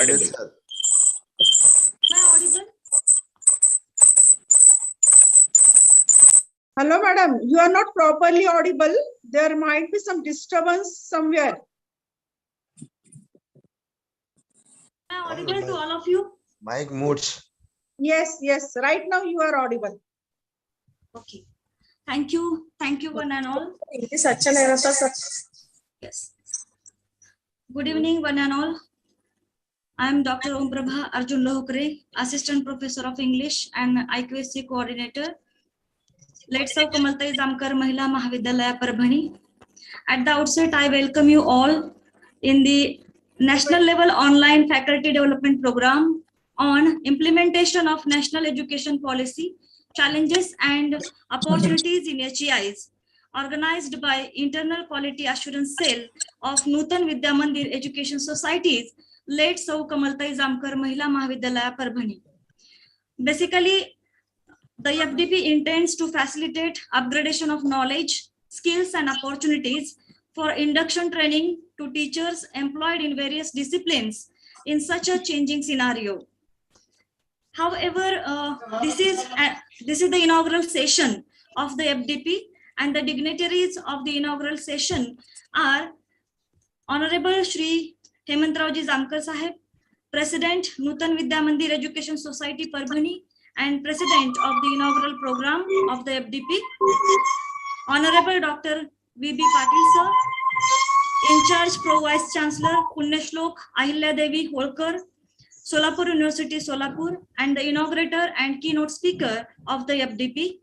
audible. sir. Am I audible? Hello, madam. You are not properly audible. There might be some disturbance somewhere. Am I audible to all of you? Mic moods. Yes, yes. Right now you are audible. Okay. Thank you. Thank you, one and all. Yes. Good evening, one and all. I am Dr. Om Prabha Arjun Lohkre, Assistant Professor of English and IQSC Coordinator. Let's have Kamaltai Zamkar Mahila Mahavidyalaya Parbhani. At the outset, I welcome you all in the National Level Online Faculty Development Program on Implementation of National Education Policy, Challenges and Opportunities in HEIs, organized by Internal Quality Assurance Cell of Nutan Vidya Mandir Education Societies, late Sau Kamaltai Zamkar Mahila Mahavidyalaya Parbhani. Basically, the FDP intends to facilitate upgradation of knowledge, skills and opportunities for induction training to teachers employed in various disciplines in such a changing scenario. However, this is the inaugural session of the FDP, and the dignitaries of the inaugural session are Honorable Shri Hemantrauji Zamkar Sahib, President Nutan Vidya Mandir Education Society Parbhani and President of the inaugural program of the FDP, Honorable Dr. V.B. Patil Sir, In Charge Pro Vice Chancellor Punyashlok Ahilya Devi Holkar, Solapur University Solapur, and the inaugurator and keynote speaker of the FDP.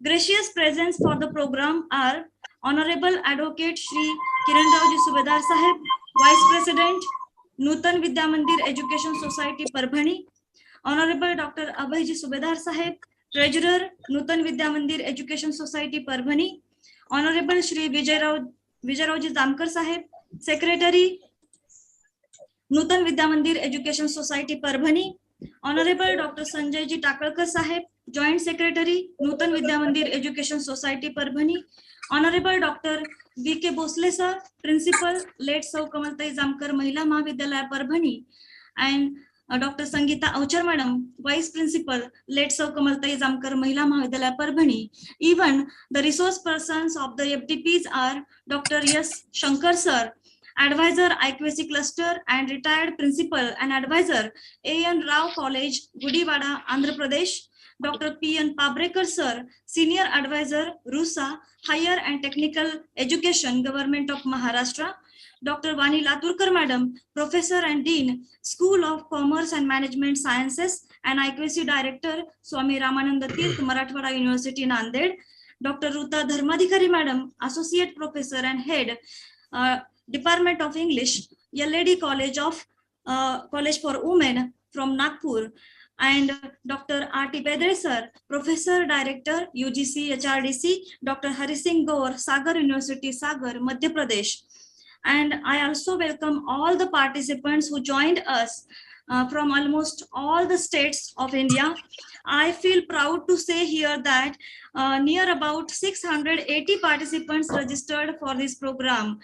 Gracious presence for the program are Honorable Advocate Shri Kiranrauji Subedar Sahib, Vice President, Nutan Vidya Mandir Education Society Parbhani, Honorable Dr. Abhayji Subedar Sahib, Treasurer, Nutan Vidya Mandir Education Society Parbhani, Honorable Shri Vijayarauji Zamkar Sahib, Secretary, Nutan Vidya Mandir Education Society Parbhani, Honorable Dr. Sanjayji Takalkar Sahib, Joint Secretary, Nutan Vidya Mandir Education Society Parbhani, Honorable Dr. V.K. Bosle Sir, Principal, late Sau Kamaltai Zamkar Mahila Mahavidyalaya Parbhani, and Dr. Sangeeta Auchar Madam, Vice Principal, late Sau Kamaltai Zamkar Mahila Mahavidyalaya Parbhani. Even the resource persons of the FDPs are Dr. S. Shankar Sir, Advisor IQSC Cluster and retired Principal and Advisor A.N. Rao College, Gudivada, Andhra Pradesh, Dr. P.N. Pabrekar Sir, Senior Advisor, RUSA, Higher and Technical Education, Government of Maharashtra, Dr. Vani Laturkar Madam, Professor and Dean, School of Commerce and Management Sciences and IQSC Director, Swami Ramananda Tirth, Marathwada University, Nanded, Dr. Ruta Dharmadhikari Madam, Associate Professor and Head, Department of English, Yelledi College for Women from Nagpur, and Dr. R.T. Bedre Sir, Professor Director, UGC HRDC, Dr. Hari Singh Gaur, Sagar University, Sagar, Madhya Pradesh. And I also welcome all the participants who joined us from almost all the states of India. I feel proud to say here that near about 680 participants registered for this program.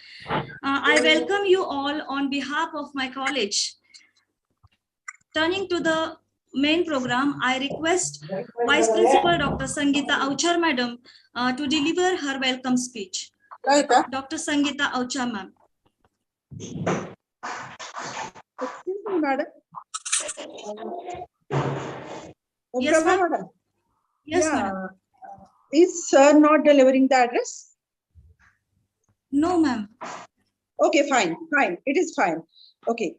I welcome you all on behalf of my college. Turning to the main program, I request Vice Principal Dr. Sangeeta Auchar Madam to deliver her welcome speech. Dr. Sangeeta Auchar Ma'am. Excuse me, madam. Yes, ma'am. Madam. Yes, Yeah. madam. Is sir not delivering the address? No, ma'am. Okay, fine, fine. It is fine. Okay.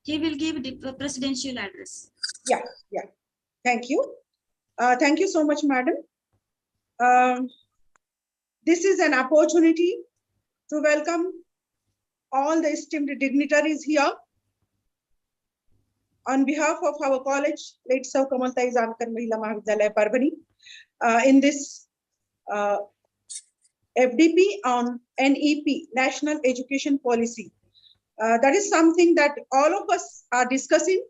He will give the presidential address. Yeah, yeah. Thank you. Thank you so much, madam. This is an opportunity to welcome all the esteemed dignitaries here. On behalf of our college, late Sau Kamaltai Zamkar Mahila Mahavidyalaya Parbhani, in this FDP on NEP, National Education Policy. That is something that all of us are discussing.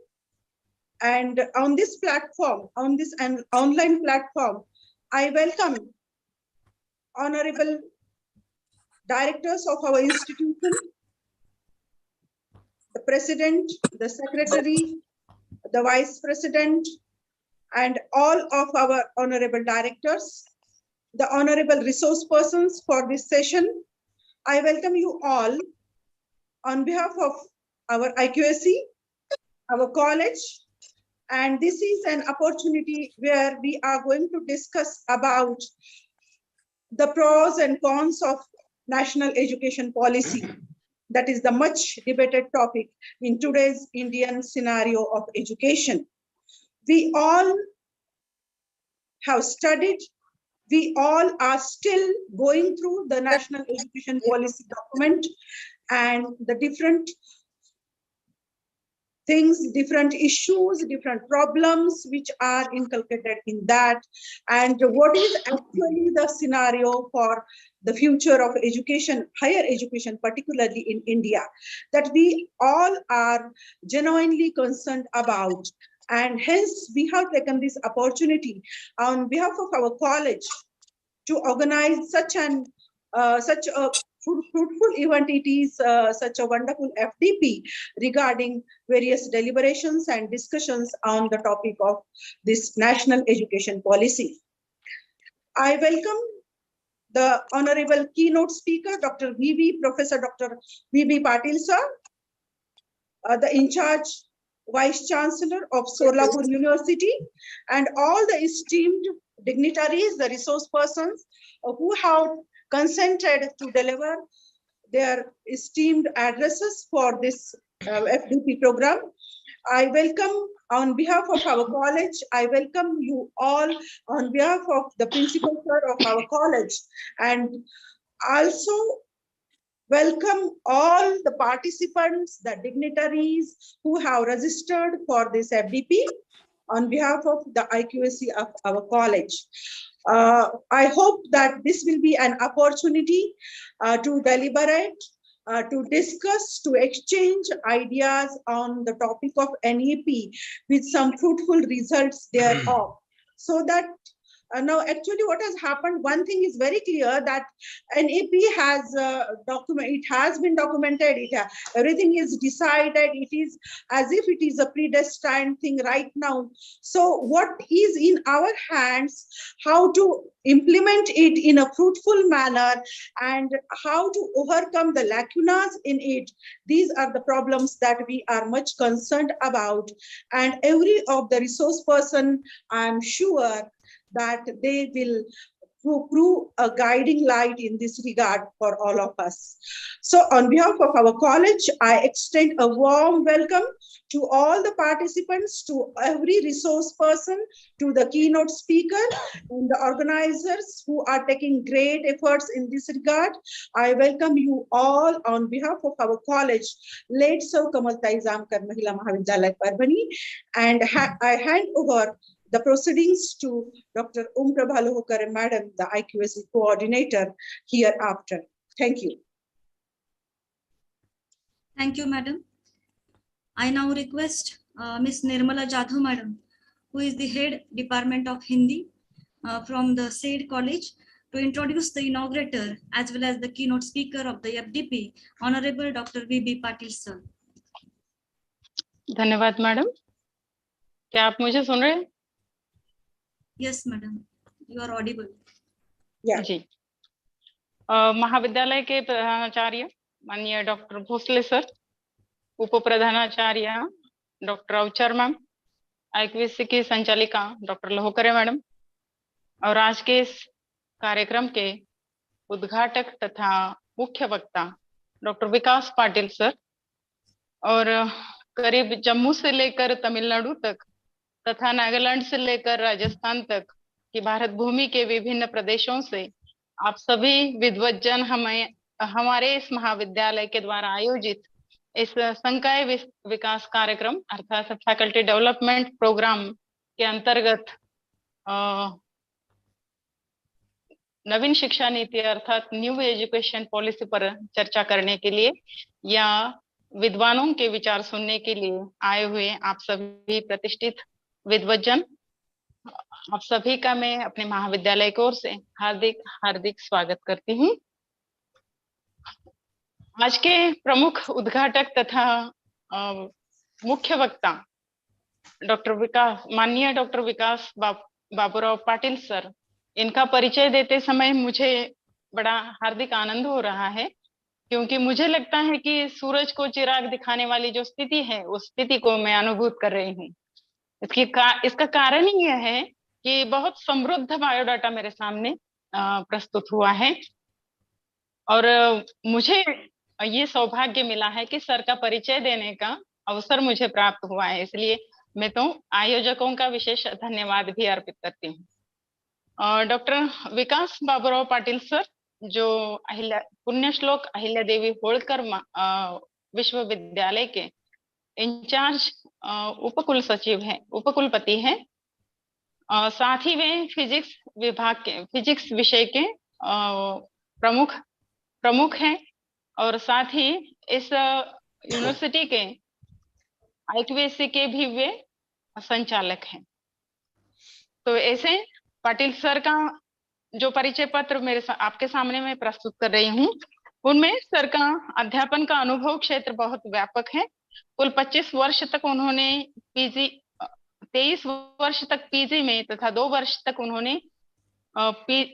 And on this platform, on this online platform, I welcome honorable directors of our institution, the president, the secretary, the vice president, and all of our honorable directors, the honorable resource persons for this session. I welcome you all on behalf of our IQAC, our college, and this is an opportunity where we are going to discuss about the pros and cons of national education policy. That is the much debated topic in today's Indian scenario of education. We all have studied, we all are still going through the national education policy document and the different things, different issues, different problems which are inculcated in that, and what is actually the scenario for the future of education, higher education, particularly in India, that we all are genuinely concerned about. And hence we have taken this opportunity on behalf of our college to organize such a fruitful event. It is such a wonderful FDP regarding various deliberations and discussions on the topic of this national education policy. I welcome the honorable keynote speaker, Professor Dr. V.B. Patil sir, the in-charge Vice Chancellor of Solapur University, and all the esteemed dignitaries, the resource persons who have consented to deliver their esteemed addresses for this FDP program. I welcome on behalf of our college, I welcome you all on behalf of the principal sir of our college, and also welcome all the participants, the dignitaries who have registered for this FDP on behalf of the IQAC of our college. I hope that this will be an opportunity to deliberate, to discuss, to exchange ideas on the topic of NEP with some fruitful results thereof. So that now actually what has happened, one thing is very clear, that NEP has it has been documented, everything is decided, it is as if it is a predestined thing right now. So what is in our hands, how to implement it in a fruitful manner and how to overcome the lacunas in it, these are the problems that we are much concerned about. And every of the resource person, I'm sure that they will prove a guiding light in this regard for all of us. So on behalf of our college, I extend a warm welcome to all the participants, to every resource person, to the keynote speaker, and the organizers who are taking great efforts in this regard. I welcome you all on behalf of our college, late Sau Kamaltai Zamkar Mahila Mahavidyalaya Parbhani, and I hand over the proceedings to Dr. Prabha Lohkare Madam, the IQAC coordinator hereafter. Thank you. Thank you, Madam. I now request Ms. Nirmala Jadhav Madam, who is the head Department of Hindi from the said college, to introduce the inaugurator as well as the keynote speaker of the FDP, Honorable Dr. V.B. Patil sir. धन्यवाद madam. क्या आप मुझे सुन रहे हैं? Yes, madam, you are audible. Yeah. जी। महाविद्यालय के प्रधानाचार्य माननीय डॉक्टर भोसले सर, उप प्रधानाचार्य डॉक्टर अवचर मैम, IQAC की संचालिका डॉक्टर लोहकरे मैडम, और आज के इस कार्यक्रम के उद्घाटक तथा मुख्य वक्ता डॉक्टर विकास पाटिल सर, और करीब जम्मू से लेकर तमिलनाडु तक तथा नागालैंड से लेकर राजस्थान तक की भारत भूमि के विभिन्न प्रदेशों से आप सभी विद्वज्जन हमारे इस महाविद्यालय के द्वारा आयोजित इस संकाय विकास कार्यक्रम अर्थात फैकल्टी डेवलपमेंट प्रोग्राम के अंतर्गत नवीन शिक्षा नीति अर्थात न्यू एजुकेशन पॉलिसी पर चर्चा करने के लिए या विद्वानों के विचार सुनने के लिए आए हुए आप सभी प्रतिष्ठित विद्वज्जन, आप सभी का मैं अपने महाविद्यालय की ओर से हार्दिक स्वागत करती हूँ। आज के प्रमुख उद्घाटक तथा मुख्य वक्ता माननीय डॉक्टर विकास बाबूराव पाटिल सर, इनका परिचय देते समय मुझे बड़ा हार्दिक आनंद हो रहा है, क्योंकि मुझे लगता है कि सूरज को चिराग दिखाने वाली जो स्थिति है, उस स्थिति को मैं अनुभूत कर रही हूँ। इसका कारण ही यह है कि बहुत समृद्ध बायोडाटा मेरे सामने प्रस्तुत हुआ है, और मुझे ये सौभाग्य मिला है कि सर का परिचय देने का अवसर मुझे प्राप्त हुआ है। इसलिए मैं तो आयोजकों का विशेष धन्यवाद भी अर्पित करती हूँ। डॉक्टर विकास बाबूराव पाटिल सर, जो पुण्यश्लोक अहिल्या देवी होळकर विश्वविद्यालय के इंचार्ज उपकुल सचिव हैं, उपकुलपति हैं, साथ ही वे फिजिक्स विषय के प्रमुख हैं, और साथ ही इस यूनिवर्सिटी के IQAC के भी वे संचालक हैं। तो ऐसे पाटिल सर का जो परिचय पत्र आपके सामने मैं प्रस्तुत कर रही हूँ, उनमें सर का अध्यापन का अनुभव क्षेत्र बहुत व्यापक है। कुल 25 वर्ष तक उन्होंने 23 वर्ष तक पीजी में तथा 2 वर्ष तक उन्होंने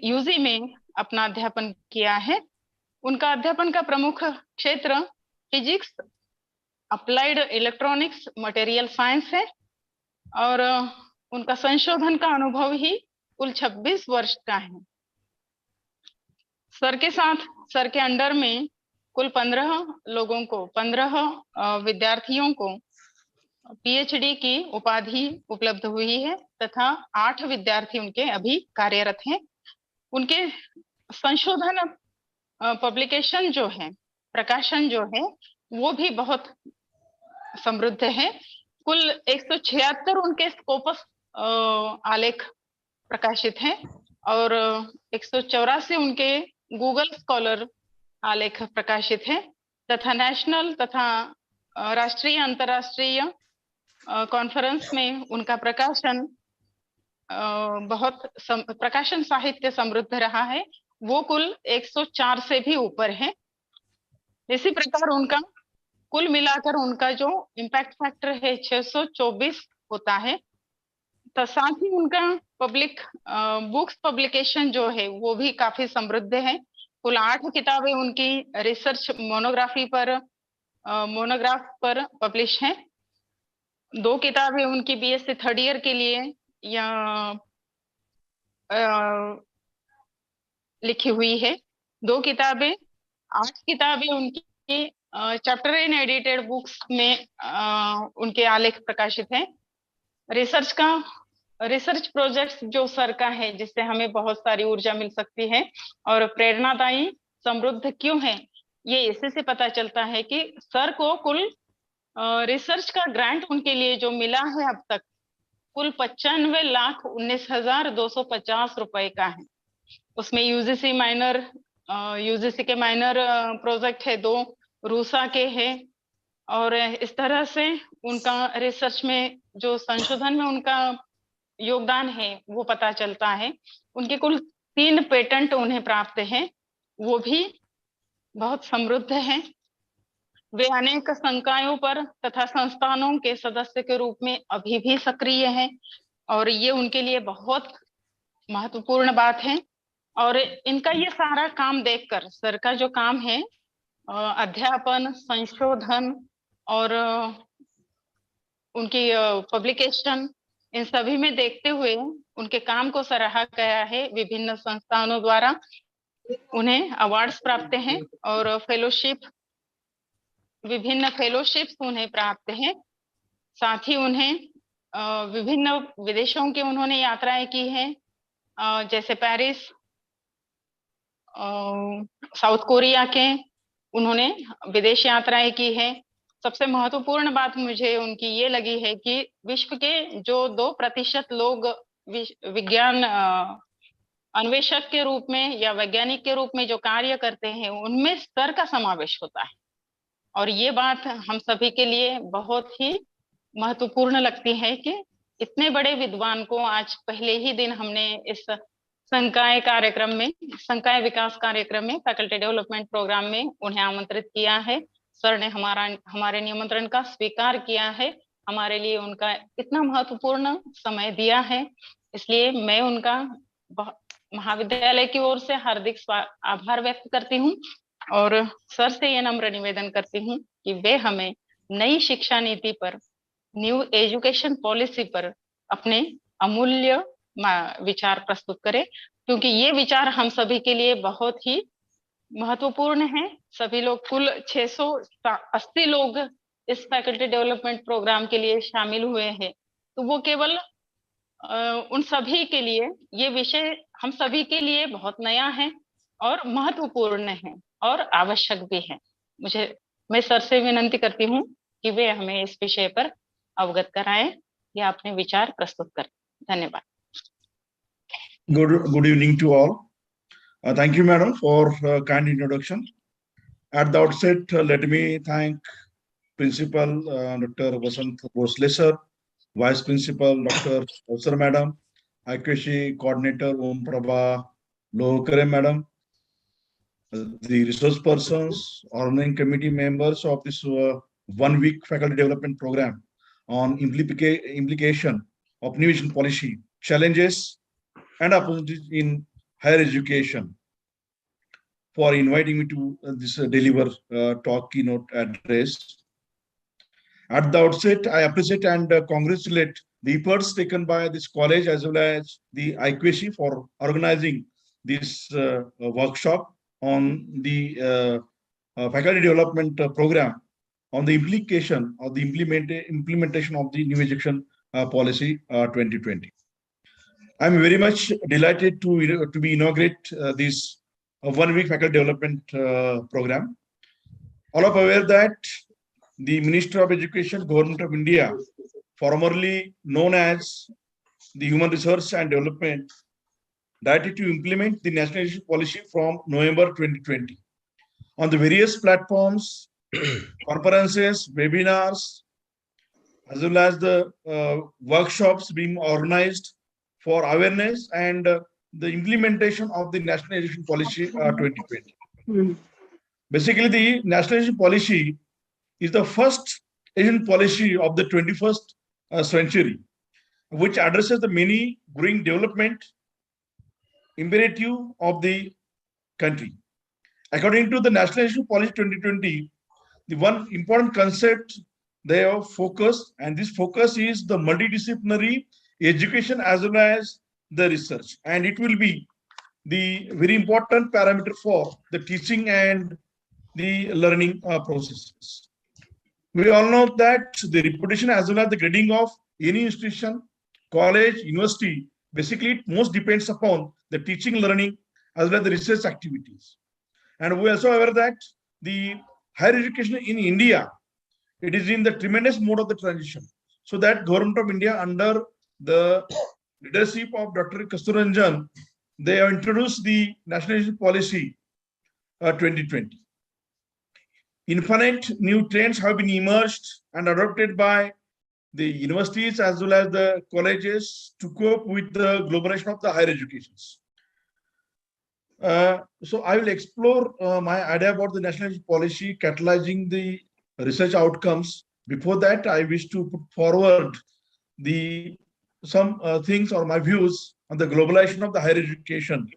यूजी में अपना अध्यापन किया है। उनका अध्यापन का प्रमुख क्षेत्र physics, applied electronics, material science है, और उनका संशोधन का अनुभव ही कुल 26 वर्ष का है। सर के अंडर में कुल 15 विद्यार्थियों को PhD की उपाधि उपलब्ध हुई है, तथा 8 विद्यार्थी उनके अभी कार्यरत हैं। उनके संशोधन पब्लिकेशन जो है, प्रकाशन जो है, वो भी बहुत समृद्ध है। कुल 176 उनके स्कोपस आलेख प्रकाशित हैं, और 184 उनके गूगल स्कॉलर आलेख प्रकाशित हैं, तथा नेशनल तथा राष्ट्रीय अंतर्राष्ट्रीय कॉन्फ्रेंस में उनका प्रकाशन बहुत प्रकाशन साहित्य समृद्ध रहा है, वो कुल 104 से भी ऊपर है। इसी प्रकार उनका कुल मिलाकर उनका जो इम्पैक्ट फैक्टर है 624 होता है। तो साथ ही उनका बुक्स पब्लिकेशन जो है वो भी काफी समृद्ध है। कुल 8 किताबें उनकी रिसर्च मोनोग्राफ पर पब्लिश हैं। 2 किताबें उनकी BSc 3rd ईयर के लिए या लिखी हुई है। 2 किताबें, 8 किताबें उनकी चैप्टर इन एडिटेड बुक्स में उनके आलेख प्रकाशित हैं। रिसर्च प्रोजेक्ट्स जो सर का है, जिससे हमें बहुत सारी ऊर्जा मिल सकती है और प्रेरणादायी समृद्ध क्यों है, ये इसी से पता चलता है कि सर को कुल रिसर्च का ग्रांट उनके लिए जो मिला है अब तक, कुल 95,19,250 रुपए का है। उसमें यूजीसी के माइनर प्रोजेक्ट है, 2 रूसा के हैं, और इस तरह से उनका रिसर्च में जो संशोधन में उनका योगदान है वो पता चलता है। उनके कुल 3 पेटेंट उन्हें प्राप्त हैं, वो भी बहुत समृद्ध हैं। वे अनेक संकायों पर तथा संस्थानों के सदस्य के रूप में अभी भी सक्रिय हैं, और ये उनके लिए बहुत महत्वपूर्ण बात है। और इनका ये सारा काम देखकर सर का जो काम है, अध्यापन, संशोधन और उनकी पब्लिकेशन, इन सभी में देखते हुए उनके काम को सराहा गया है। विभिन्न संस्थानों द्वारा उन्हें अवार्ड्स प्राप्त हैं, और विभिन्न फेलोशिप्स उन्हें प्राप्त हैं। साथ ही उन्हें विभिन्न विदेशों की उन्होंने यात्राएं की हैं, जैसे पेरिस, साउथ कोरिया के उन्होंने विदेश यात्राएं की है। सबसे महत्वपूर्ण बात मुझे उनकी ये लगी है कि विश्व के जो 2% लोग विज्ञान अन्वेषक के रूप में या वैज्ञानिक के रूप में जो कार्य करते हैं, उनमें सर का समावेश होता है। और ये बात हम सभी के लिए बहुत ही महत्वपूर्ण लगती है कि इतने बड़े विद्वान को आज पहले ही दिन हमने इस संकाय विकास कार्यक्रम में, फैकल्टी डेवलपमेंट प्रोग्राम में उन्हें आमंत्रित किया है। सर ने हमारे निमंत्रण का स्वीकार किया है, हमारे लिए उनका इतना महत्वपूर्ण समय दिया है, इसलिए मैं उनका महाविद्यालय की ओर से हार्दिक आभार व्यक्त करती हूँ और सर से ये नम्र निवेदन करती हूँ कि वे हमें नई शिक्षा नीति पर, न्यू एजुकेशन पॉलिसी पर अपने अमूल्य विचार प्रस्तुत करें, क्योंकि ये विचार हम सभी के लिए बहुत ही महत्वपूर्ण है। सभी लोग, कुल 680 लोग इस फैकल्टी डेवलपमेंट प्रोग्राम के लिए शामिल हुए हैं, तो वो केवल उन सभी के लिए ये विषय हम सभी के लिए बहुत नया है और महत्वपूर्ण है और आवश्यक भी है। मैं सर से विनंती करती हूँ कि वे हमें इस विषय पर अवगत कराएं या अपने विचार प्रस्तुत करें। धन्यवाद। Good evening to all. Thank you, madam, for kind introduction. At the outset, let me thank Principal Dr. Vasant Bhosle sir, Vice Principal Dr. Sir Madam, IQC Coordinator Om Prabha Lohkare Madam, the resource persons, organizing committee members of this 1 week faculty development program on implication of new education policy, challenges and opportunities in higher education, for inviting me to this deliver talk keynote address. At the outset, I appreciate and congratulate the efforts taken by this college as well as the IQC for organizing this workshop on the faculty development program on the implication of the implementation of the new education policy 2020. I'm very much delighted to be inaugurate this 1 week faculty development program. All are aware that the Minister of Education, Government of India, formerly known as the Human Research and Development, directed to implement the National Education Policy from November 2020. On the various platforms, conferences, webinars, as well as the workshops being organized for awareness and the implementation of the National Education Policy 2020. Basically, the National Education Policy is the first Asian policy of the 21st century, which addresses the many growing development imperative of the country. According to the National Education Policy 2020, the one important concept they have focused, and this focus is the multidisciplinary education as well as the research, and it will be the very important parameter for the teaching and the learning processes. We all know that the reputation as well as the grading of any institution, college, university, basically it most depends upon the teaching, learning as well as the research activities. And we also aware that the higher education in India, it is in the tremendous mode of the transition. So that Government of India under the leadership of Dr. Kasturanjan, they have introduced the National Education Policy 2020. Infinite new trends have been emerged and adopted by the universities as well as the colleges to cope with the globalization of the higher educations. So I will explore my idea about the National Education Policy, catalyzing the research outcomes. Before that, I wish to put forward some things or my views on the globalization of the higher education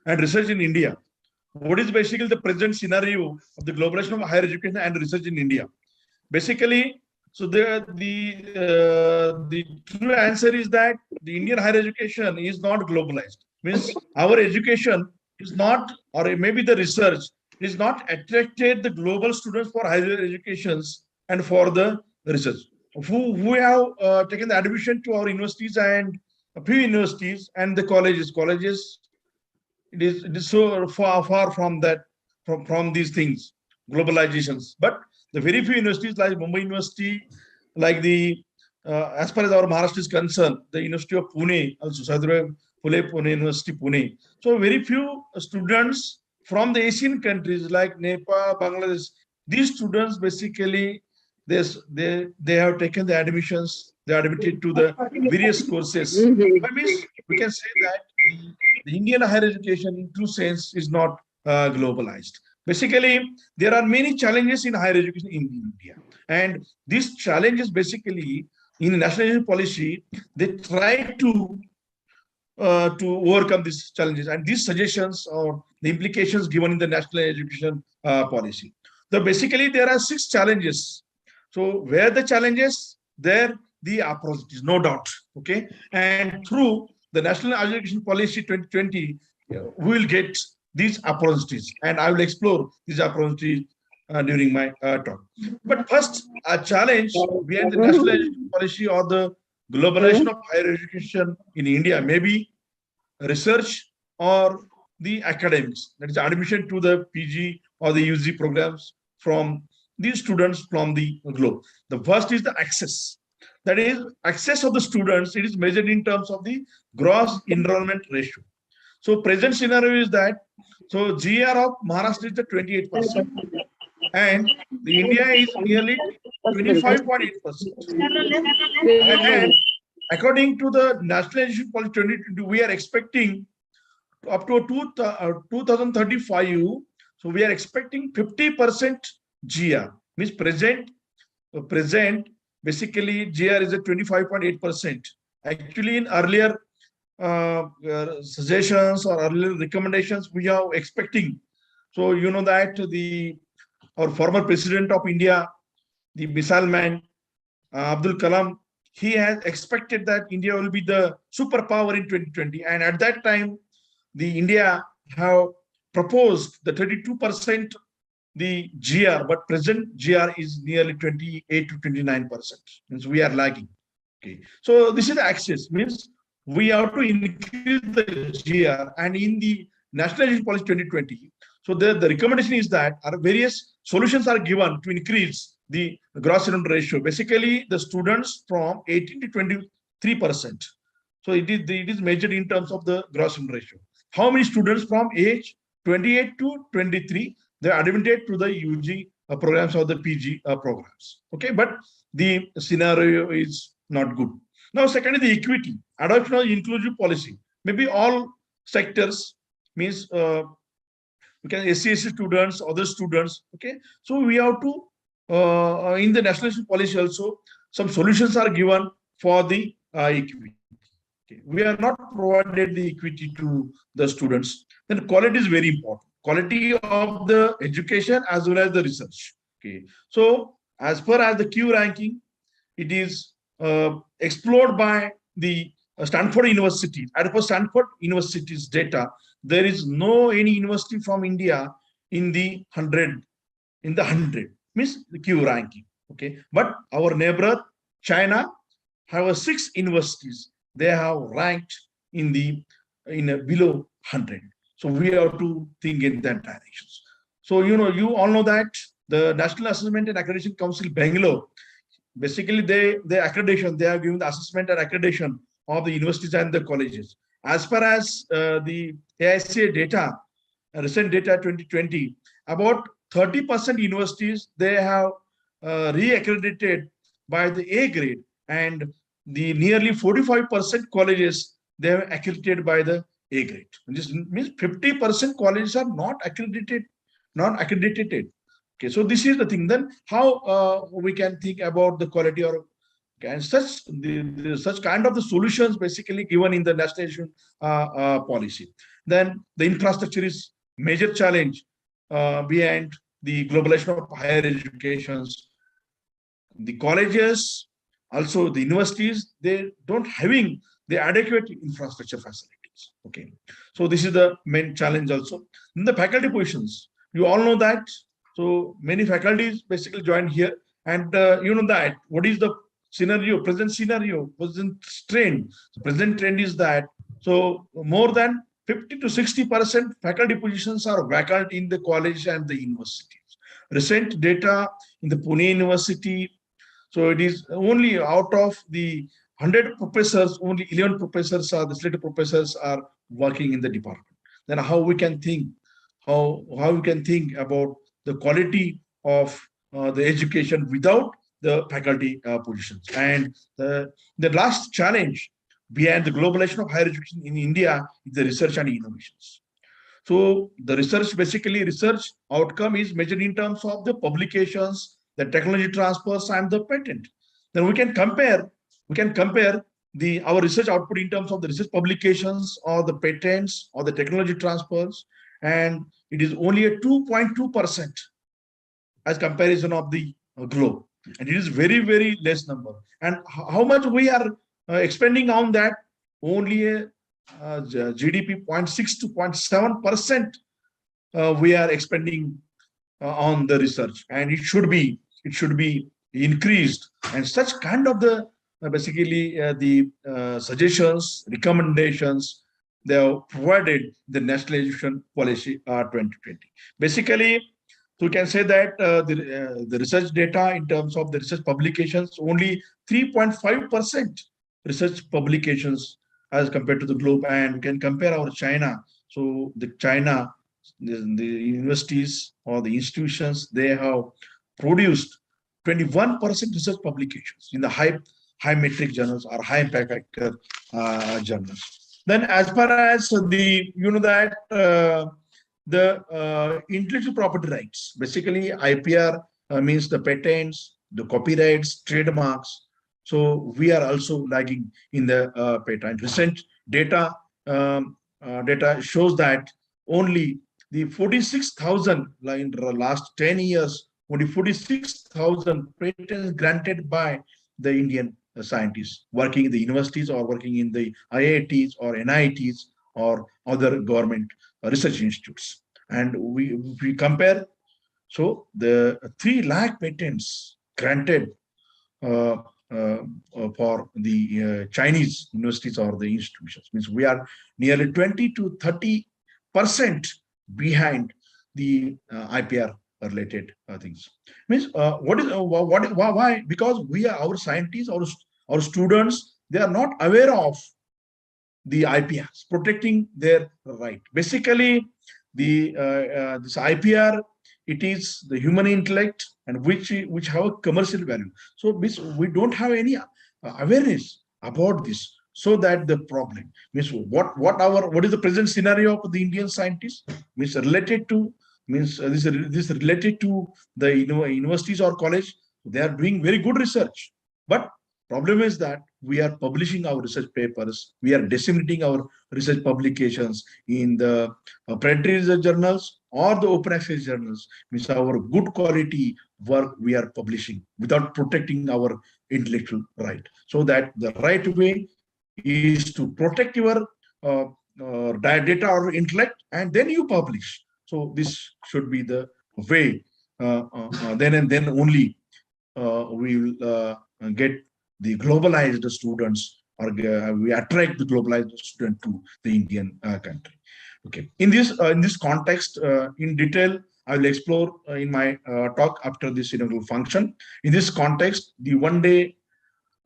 and research in India. What is basically the present scenario of the globalization of higher education and research in India? Basically, so the true answer is that the Indian higher education is not globalized. Means our education is not, or maybe the research is not attracted the global students for higher educations and for the research. Who have taken the admission to our universities and a few universities and the colleges. It is so far from that, from these things, globalizations. But the very few universities like Mumbai University, like the as far as our Maharashtra is concerned, the University of Pune, also Sadhguru Phule Pune University, Pune. So very few students from the Asian countries like Nepal, Bangladesh. These students basically they have taken the admissions. They are admitted to the various courses. I mean, we can say that the Indian higher education in true sense is not globalized. Basically, there are many challenges in higher education in India. And these challenges basically in national education policy, they try to overcome these challenges and these suggestions or the implications given in the national education policy. So basically, there are 6 challenges. So where the challenges, there the opportunities, no doubt. Okay, and through the national education policy 2020, we will get these opportunities, and I will explore these opportunities during my talk. But first, a challenge behind the national education policy or the globalization of higher education in India, maybe research or the academics, that is admission to the PG or the UG programs from these students from the globe. The first is the access. That is access of the students. It is measured in terms of the gross enrollment ratio. So present scenario is that, so GR of Maharashtra is the 28%. And the India is nearly 25.8%. And according to the National Education Policy 2020, we are expecting up to 2035. So we are expecting 50% GR. Means present basically GR is at 25.8%. Actually, in earlier suggestions or earlier recommendations, we are expecting. So you know that our former president of India, the missile man, Abdul Kalam, he has expected that India will be the superpower in 2020. And at that time, the India have proposed the 32% the GR, but present GR is nearly 28 to 29%. Means we are lagging. Okay. So this is the access. Means we have to increase the GR, and in the National Education Policy 2020, so the recommendation is that various solutions are given to increase the gross enrollment ratio. Basically, the students from 18 to 23%. So it is measured in terms of the gross enrollment ratio. How many students from age 28 to 23 they are admitted to the UG programs or the PG programs? Okay, but the scenario is not good. Now, second is the equity, adoption of inclusive policy. Maybe all sectors, means we can SC students, other students. Okay, so we have to in the national policy also some solutions are given for the equity. Okay. We are not provided the equity to the students. Then quality is very important. Quality of the education as well as the research. Okay. So as per as the Q ranking, it is explored by the Stanford University. As per Stanford University's data, there is no any university from India in the 100. Means the Q ranking. Okay, but our neighbor China have 6 universities. They have ranked in below 100. So we have to think in that direction. So you all know that the National Assessment and Accreditation Council Bangalore, basically they accreditation, they are giving the assessment and accreditation of the universities and the colleges. As far as the AICA data, recent data 2020, about 30% universities they have re-accredited by the A grade, and the nearly 45% colleges they have accredited by the A grade. This means 50% colleges are not accredited. Okay, so this is the thing. Then how we can think about the quality or such kind of the solutions basically given in the national education policy. Then the infrastructure is major challenge behind the globalization of higher educations. The colleges, also the universities, they don't having the adequate infrastructure facilities. Okay, so this is the main challenge also. In the faculty positions, you all know that. So many faculties basically join here, and you know that what is the scenario, present trend. The present trend is that so more than 50 to 60% faculty positions are vacant in the college and the universities. Recent data in the Pune University, so it is only out of the 100 professors, only 11 professors are the slated professors are working in the department. Then how we can think, how we can think about the quality of the education without the faculty positions. And the last challenge behind the globalization of higher education in India is the research and innovations. So the research outcome is measured in terms of the publications, the technology transfers, and the patent. Then we can compare our research output in terms of the research publications or the patents or the technology transfers, and it is only a 2.2% as comparison of the globe, and it is very less number. And how much we are expending on that? Only a GDP 0.6 to 0.7% we are expending on the research, and it should be increased. And such kind of the suggestions, recommendations they have provided the National Education Policy 2020. Basically, so we can say that the research data in terms of the research publications, only 3.5% research publications as compared to the globe. And we can compare our China. So the China, the universities or the institutions, they have produced 21% research publications in the high metric journals or high impact factor journals. Then as far as the, the intellectual property rights, basically IPR means the patents, the copyrights, trademarks. So we are also lagging in the patent. Recent data shows that only the 46,000 in the last 10 years, only 46,000 patents granted by the Indian scientists working in the universities or working in the IITs or NITs or other government research institutes. And we compare, so the 3 lakh patents granted for the Chinese universities or the institutions, means we are nearly 20 to 30% behind the IPR related things. Means why? Because our scientists, our students, they are not aware of the IPRs protecting their right. Basically, this IPR, it is the human intellect and which have a commercial value. So we don't have any awareness about this. So that the problem means what is the present scenario of the Indian scientists means related to this related to the universities or college. They are doing very good research, but problem is that we are publishing our research papers, we are disseminating our research publications in the predatory research journals or the open access journals, means our good quality work we are publishing without protecting our intellectual right. So that the right way is to protect your data or intellect, and then you publish. So this should be the way. Then only we will get the globalized students, or we attract the globalized student to the Indian country. Okay. In this context, in detail, I will explore in my talk after this inaugural function. In this context, the one-day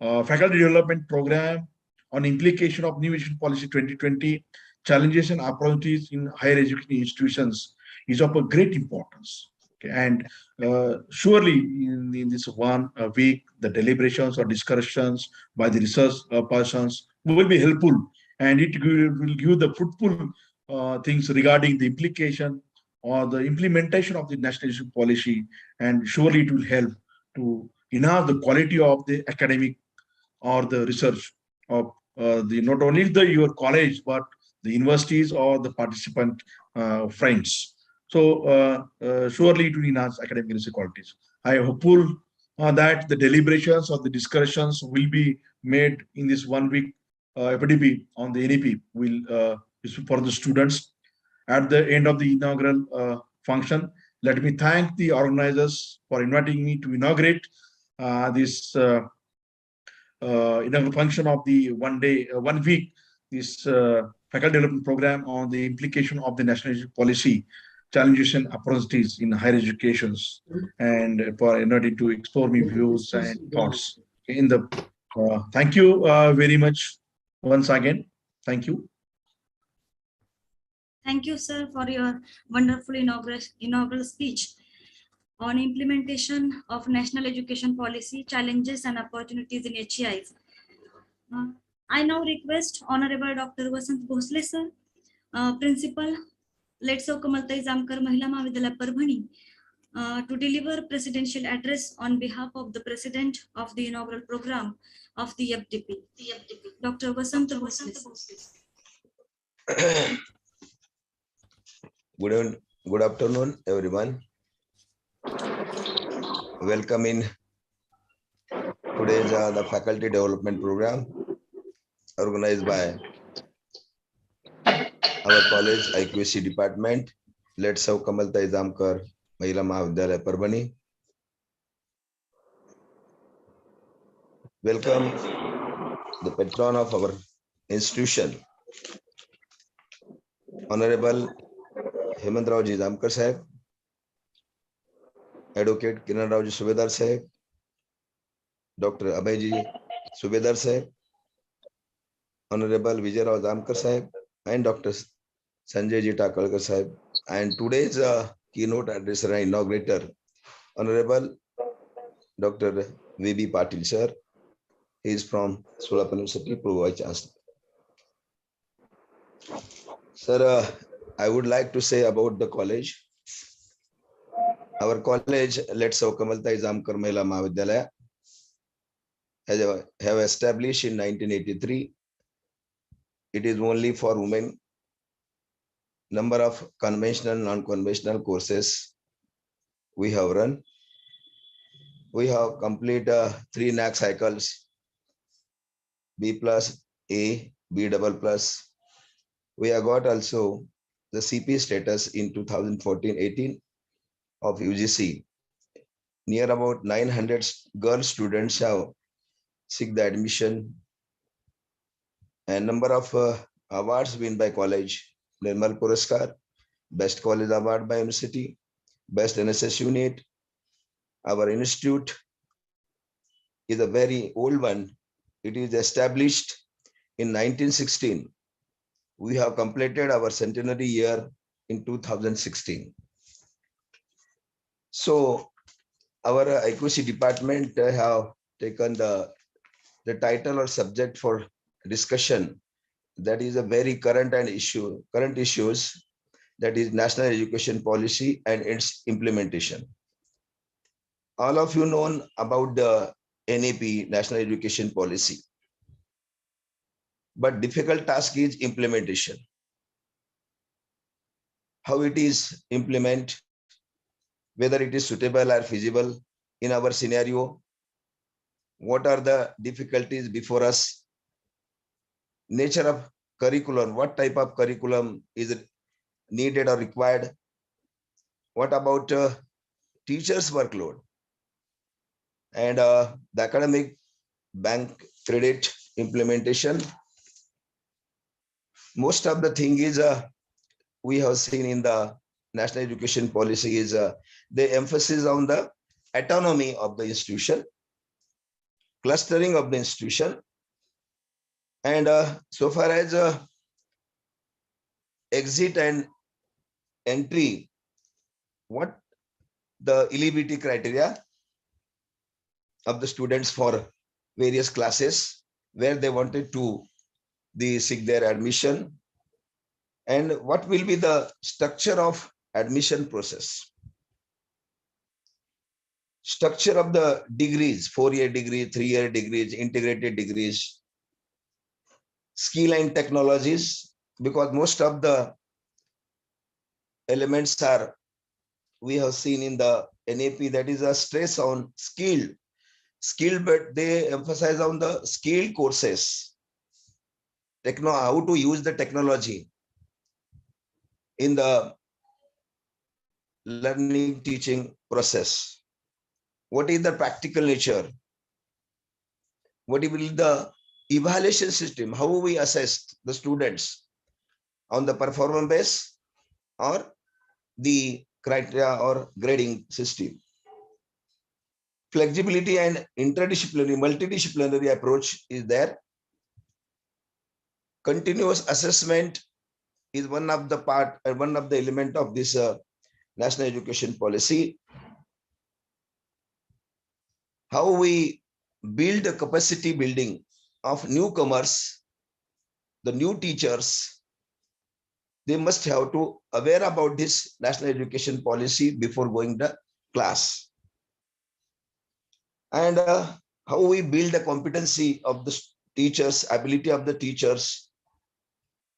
faculty development program on implication of New Education Policy 2020, challenges and opportunities in higher education institutions is of a great importance. Okay. And surely in this 1 week, the deliberations or discussions by the research persons will be helpful, and it will give the fruitful things regarding the implication or the implementation of the national education policy, and surely it will help to enhance the quality of the academic or the research of not only your college but the universities or the participant friends. So surely it will enhance academic research qualities. I hope that the deliberations or the discussions will be made in this 1 week FDP on the NEP will for the students. At the end of the inaugural function, let me thank the organizers for inviting me to inaugurate this inaugural function of the 1 week, this faculty development program on the implication of the national education policy, challenges and opportunities in higher educations, and for inviting to explore my views and thoughts in the. Thank you very much once again. Thank you. Thank you, sir, for your wonderful inaugural speech on implementation of national education policy, challenges and opportunities in HEIs. I now request Honorable Dr. Vasant Bhosle, sir, Principal, Let's सौ कमलताई जामकर महिला महाविद्यालय Parbhani to deliver presidential address on behalf of the president of the inaugural program of the FDP, Dr. Vasant Bhosle. Good afternoon, everyone. Welcome in today's the faculty development program organized by our college IQC department. Let's have Kamaltai Zamkar Mahila Mahavidyalaya Parbani. Welcome the patron of our institution, Honorable Hemantrao Zamkar Sahib, Advocate Kiran Rao Subedar Sahib, Dr. Abhay Subedar Sahib, Honorable Vijay Rao Zamkar Sahib, and Dr. Sanjay Ji Takalkar Sahib. And today's keynote addresser and inaugurator, Honorable Dr. V.B. Patil Sir. He is from Solapur University, Pro Chancellor. Sir, I would like to say about the college. Our college, Let's Have Kamaltai Zamkar Mahila Mahavidyalaya, have established in 1983. It is only for women. Number of conventional, non-conventional courses we have run. We have complete 3 NAC cycles, B plus, A, B double plus. We have got also the CP status in 2014-18 of UGC. Near about 900 girl students have seek the admission, and number of awards won by college. Nirmal Puraskar, Best College Award by University, Best NSS Unit. Our institute is a very old one. It is established in 1916. We have completed our centenary year in 2016. So our IQC department have taken the title or subject for discussion. That is a very current issues, that is national education policy and its implementation. All of you know about the NEP, national education policy. But difficult task is implementation. How it is implement, whether it is suitable or feasible in our scenario, what are the difficulties before us, nature of curriculum, what type of curriculum is needed or required, what about teachers' workload, and the academic bank credit implementation. Most of the thing is we have seen in the national education policy is the emphasis on the autonomy of the institution, clustering of the institution, and so far as exit and entry, what the eligibility criteria of the students for various classes where they wanted to seek their admission, and what will be the structure of admission process, structure of the degrees, 4-year degree, 3-year degrees, integrated degrees, skill and technologies, because most of the elements are, we have seen in the NEP, that is a stress on skill, but they emphasize on the skill courses, how to use the technology in the learning teaching process. What is the practical nature? What will be the evaluation system? How we assess the students on the performance base or the criteria or grading system? Flexibility and interdisciplinary, multidisciplinary approach is there. Continuous assessment is one of the part, one of the element of this national education policy. How we build a capacity building of newcomers, the new teachers, they must have to aware about this national education policy before going to class. And how we build the competency of the teachers, ability of the teachers.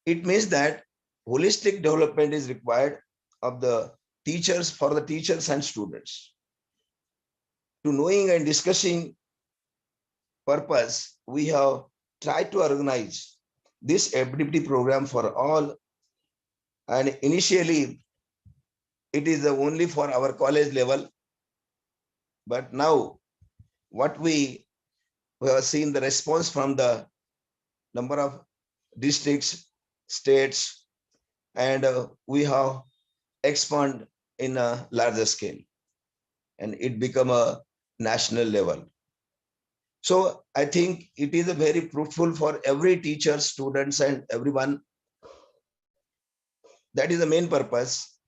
It means that holistic development is required of the teachers, for the teachers and students. To knowing and discussing purpose, we have tried to organize this FDP program for all. And initially, it is only for our college level. But now, what we have seen the response from the number of districts, states, and we have expanded in a larger scale, and it become a national level. So I think it is a very fruitful for every teacher, students, and everyone. That is the main purpose.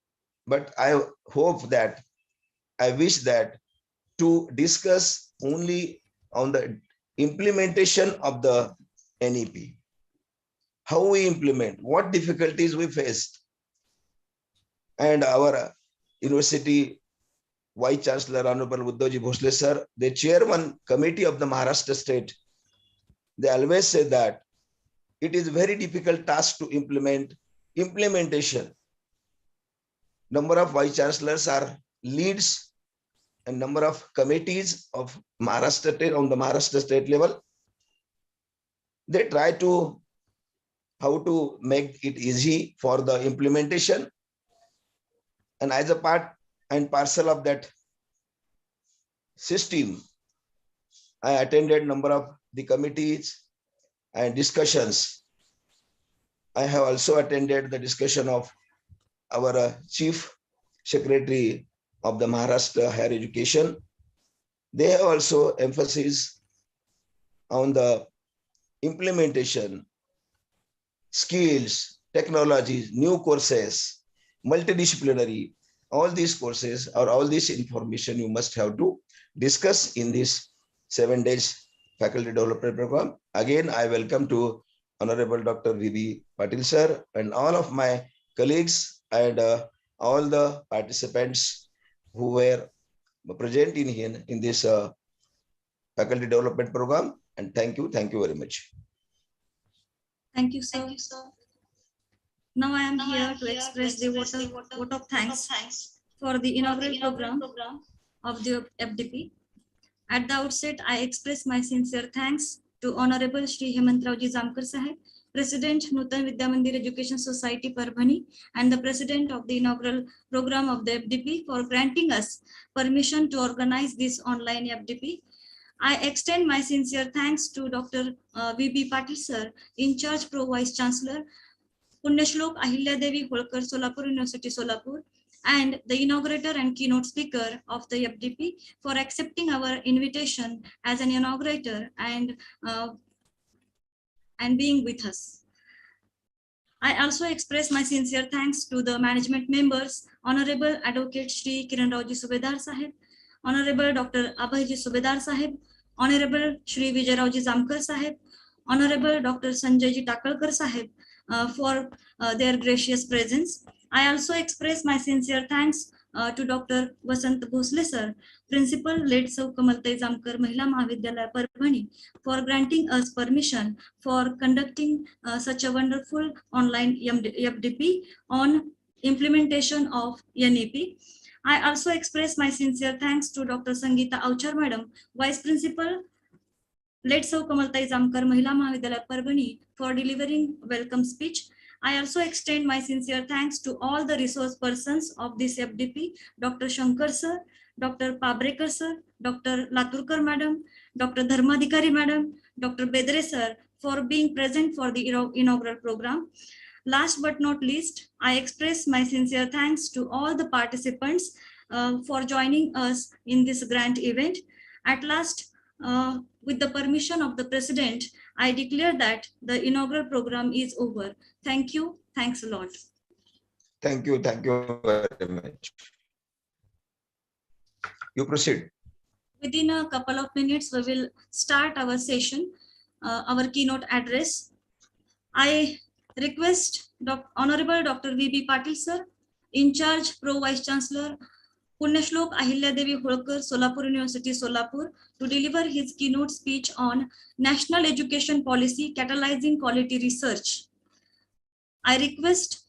But I hope that, I wish that to discuss only on the implementation of the NEP. How we implement, what difficulties we faced. And our university Vice Chancellor, Honorable Uddhavji Bhosle sir, the chairman committee of the Maharashtra state, they always say that it is very difficult task to implementation. Number of vice chancellors are leads, and number of committees of Maharashtra state on the Maharashtra state level. They try to how to make it easy for the implementation. And as a part and parcel of that system, I attended number of the committees and discussions. I have also attended the discussion of our Chief Secretary of the Maharashtra Higher Education. They have also emphasis on the implementation, skills, technologies, new courses, multidisciplinary, all these courses or all this information you must have to discuss in this 7 days faculty development program. Again, I welcome to Honorable Dr. V.B. Patil sir and all of my colleagues and all the participants who were present in this faculty development program. And thank you very much. Thank you, sir. Now I am here to express the vote of thanks for the inaugural program of the FDP. At the outset, I express my sincere thanks to Honorable Shri Hemantrauji Jamkar Sahib, President Nutan Vidya Mandir Education Society Parbhani, and the President of the inaugural program of the FDP for granting us permission to organize this online FDP. I extend my sincere thanks to Dr. V.B. Patil sir, in charge Pro Vice Chancellor, Punyashlok Ahilya Devi Holkar, Solapur University, Solapur, and the inaugurator and keynote speaker of the FDP for accepting our invitation as an inaugurator and being with us. I also express my sincere thanks to the management members, Honorable Advocate Shri Kiran Rauji Subedar Sahib, Honorable Dr. Abhayji Subedar Sahib, Honorable Shri Vijay Rauji Jamkar Sahib, Honorable Dr. Sanjayji Takalkar Sahib for their gracious presence. I also express my sincere thanks to Dr. Vasant Bhosle sir, Principal Late Sau Kamaltai Jamkar Mahila Mahavidyalaya Parbhani, for granting us permission for conducting such a wonderful online FDP on implementation of NEP. I also express my sincere thanks to Dr. Sangeeta Auchar Madam, Vice Principal, Late Sau Kamaltai Jamkar Mahila Mahavidyalaya Parbhani, for delivering welcome speech. I also extend my sincere thanks to all the resource persons of this FDP, Dr. Shankar sir, Dr. Pabrekar sir, Dr. Laturkar madam, Dr. Dharmadhikari madam, Dr. Bedre sir, for being present for the inaugural program. Last but not least, I express my sincere thanks to all the participants for joining us in this grand event. At last, with the permission of the President, I declare that the inaugural program is over. Thank you. Thanks a lot. Thank you very much. You proceed. Within a couple of minutes, we will start our session, our keynote address. I Request Honorable Dr. V.B. Patil, sir, in charge, Pro Vice Chancellor, Punyashlok Ahilyadevi Holkar, Solapur University, Solapur, to deliver his keynote speech on National Education Policy, Catalyzing Quality Research. I request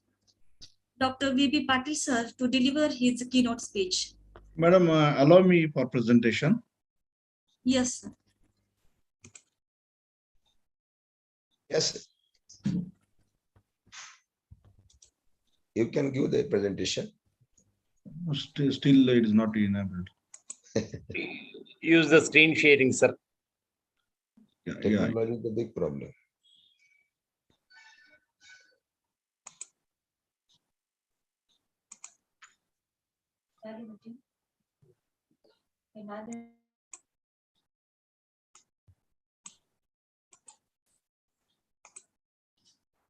Dr. V.B. Patil, sir, to deliver his keynote speech. Madam, allow me for presentation. Yes, sir. Yes. You can give the presentation. Still, it is not enabled. Use the screen sharing, sir. Yeah. Technology is the big problem.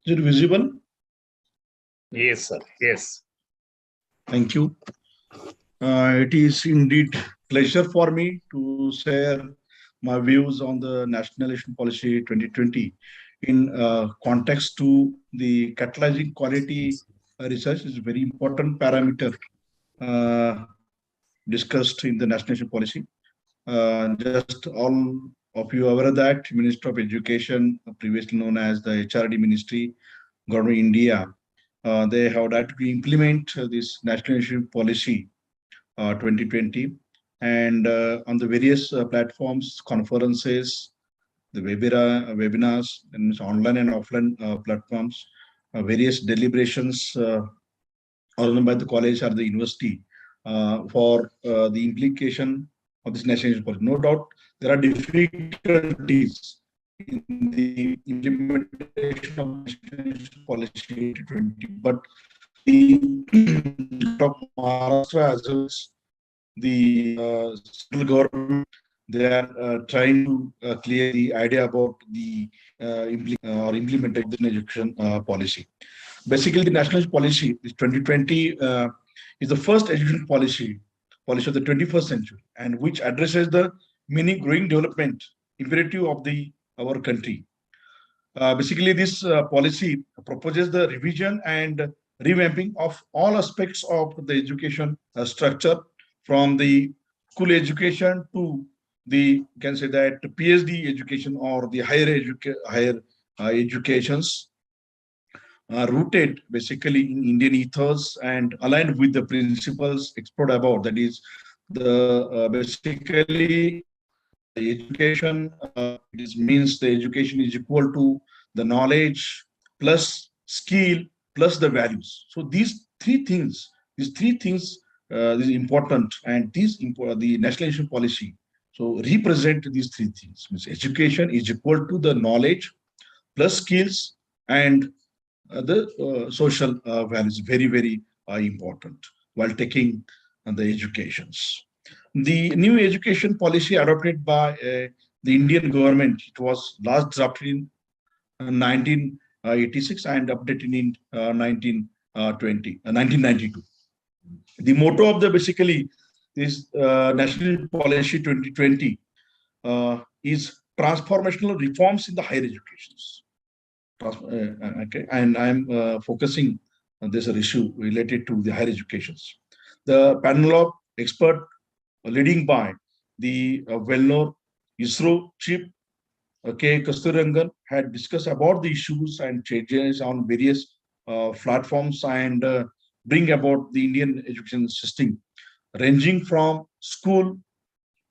Is it visible? Yes, sir. Yes. Thank you. It is indeed pleasure for me to share my views on the National Education Policy 2020 in context to the catalyzing quality research is a very important parameter discussed in the National Education Policy. Just all of you are aware that Minister of Education, previously known as the HRD Ministry, Government of India, they have had to implement this National Education Policy 2020, and on the various platforms, conferences, the webinars, and online and offline platforms, various deliberations organized by the college or the university for the implication of this national education policy. No doubt there are difficulties in the implementation of national education policy 2020, but the of Maharashtra as well as the central government, they are trying to clear the idea about the implementation of the education policy. Basically, the national policy, this 2020, is the first education policy of the 21st century, and which addresses the many growing development imperative of our country. Basically, this policy proposes the revision and revamping of all aspects of the education structure, from the school education to the, can say that, PhD education or the higher educations, rooted basically in Indian ethos and aligned with the principles explored above. That is, the basically the education means the education is equal to the knowledge plus skill plus the values. So these three things is important, and the national education policy so represent these three things. Means education is equal to the knowledge plus skills and the social values, very important while taking the educations. The new education policy adopted by the Indian government, it was last drafted in 1986 and updated in 1992. The motto of the basically this National Policy 2020 is transformational reforms in the higher educations. Okay, and I'm focusing on this issue related to the higher educations. The panel of experts leading by the well-known ISRO chief K. Kasturirangan had discussed about the issues and changes on various platforms and bring about the Indian education system, ranging from school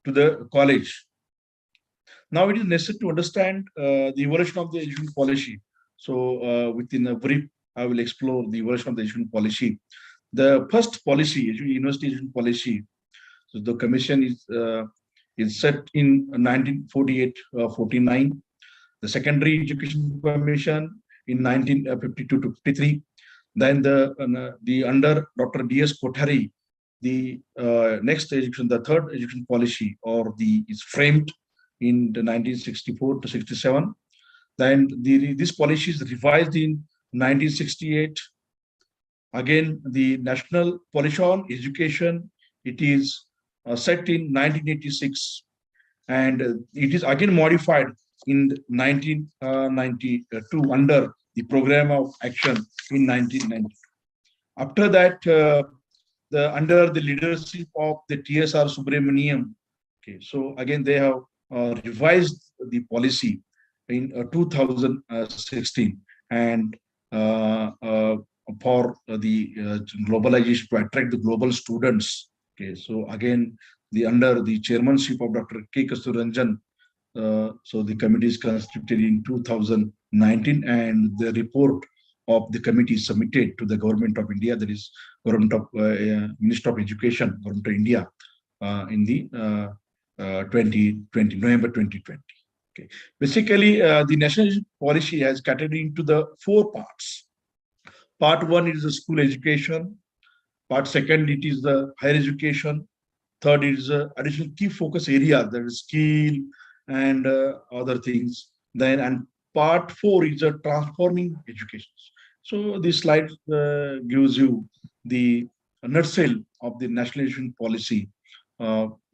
to the college. Now it is necessary to understand the evolution of the education policy. So within a brief, I will explore the evolution of the education policy. The first policy, university education policy, so the commission is set in 1948-49. The secondary education commission in 1952-53. Then the under Dr. D.S. Kothari, the next education, the third education policy, is framed in the 1964-67. Then this policy is revised in 1968. Again, the national policy on education, it is set in 1986, and it is again modified in 1992 under the program of action in 1990. After that, under the leadership of the TSR Subramaniam, okay, so again they have revised the policy in 2016, and for the globalization, to attract the global students. Okay, so again, under the chairmanship of Dr. K. Kasturiranjan, so the committee is constituted in 2019, and the report of the committee is submitted to the government of India, that is government of Minister of Education, government of India, in the 2020, November 2020. Okay. Basically, the national policy has categorized into the 4 parts. Part 1 is the school education. Part 2, it is the higher education. Third is additional key focus areas, that is skill and other things. Then, and part 4 is transforming education. So this slide gives you the nutshell of the national education policy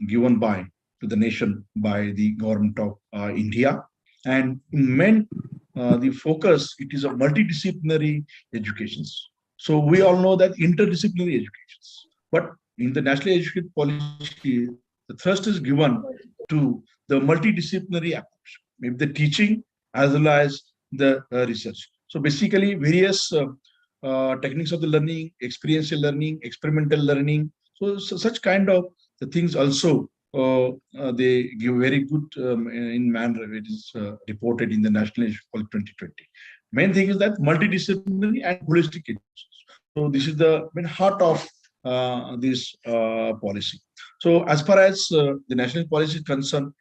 given by to the nation by the government of India. And in main, the focus, it is a multidisciplinary education. So we all know that interdisciplinary education, but in the national education policy, the thrust is given to the multidisciplinary approach, maybe the teaching as well as the research. So basically, various techniques of the learning, experiential learning, experimental learning. So such kind of the things also they give very good in manner. It is reported in the National Education Policy 2020. Main thing is that multidisciplinary and holistic education. So this is the main heart of this policy. So as far as the national policy is concerned,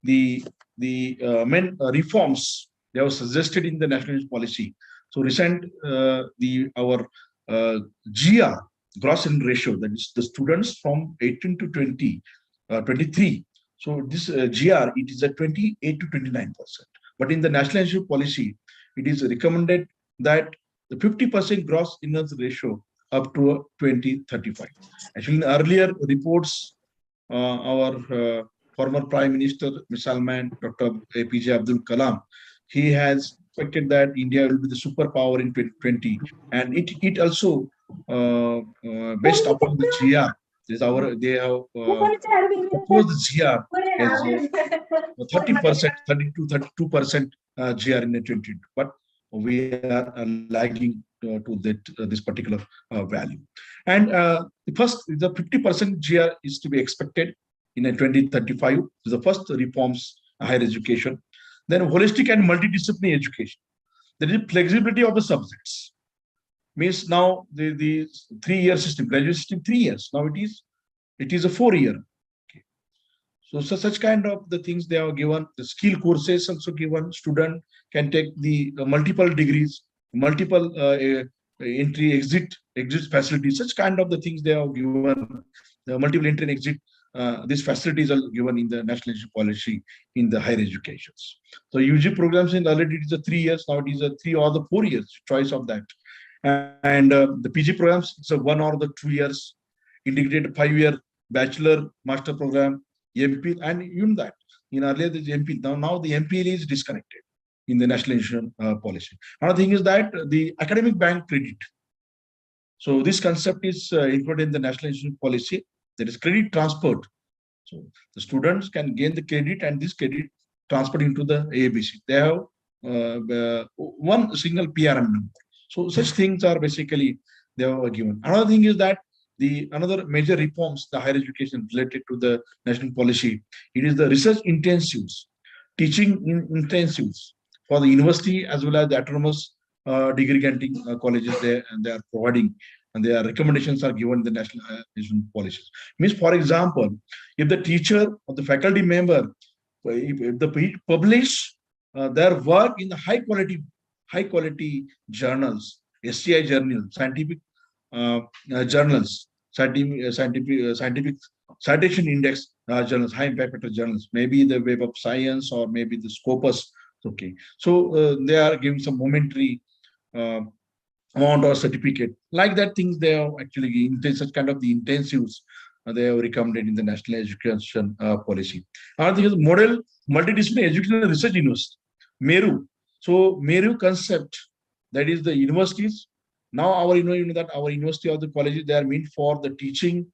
the main reforms they have suggested in the national policy. So recent our GR, gross in ratio, that is the students from 18 to 23. So this GR, it is at 28 to 29%. But in the national education policy, it is recommended that the 50% gross incomes ratio up to 2035. Actually, in earlier reports, our former Prime Minister, Ms. Salman, Dr. APJ Abdul Kalam, he has expected that India will be the superpower in 2020, and it also based upon the GR. They have proposed the GR as 30%, 32% GR in 2020, but we are lagging to that this particular value. And the 50% GR is to be expected in 2035. The first reforms higher education. Then holistic and multidisciplinary education. There is flexibility of the subjects. Means now the 3-year system, graduate system 3 years. Now it is a 4-year. Okay. So such kind of the things they are given. The skill courses also given. Student can take the multiple degrees, multiple entry exit facilities. Such kind of the things they are given. The multiple entry and exit. These facilities are given in the national education policy in the higher educations. So UG programs in already it is a 3 years, now it is a 3 or the 4 years choice of that. And the PG programs, it's a 1 or the 2 years, integrated 5-year bachelor master program, MPhil, and even that. In earlier the MPhil, now the MPhil is disconnected in the national education policy. Another thing is that the academic bank credit. So this concept is included in the national education policy. There is credit transferred. So the students can gain the credit and this credit transferred into the ABC. They have one single PRM number. So such things are basically they are given. Another thing is that another major reforms, the higher education related to the national policy, it is the research intensives, teaching intensives for the university as well as the autonomous degree granting colleges they are providing. And their recommendations are given in the national education policies. Means, for example, if the teacher or the faculty member, if they publish their work in the high quality journals, SCI journals, scientific journals, scientific citation index journals, high impact factor journals, maybe the Web of Science or maybe the Scopus. Okay, so they are giving some momentary amount or certificate like that things they are actually such kind of the intensives they have recommended in the national education policy. Another thing is model multidisciplinary educational research university, MERU. So MERU concept that is the universities. Now our that our university or the colleges, they are meant for the teaching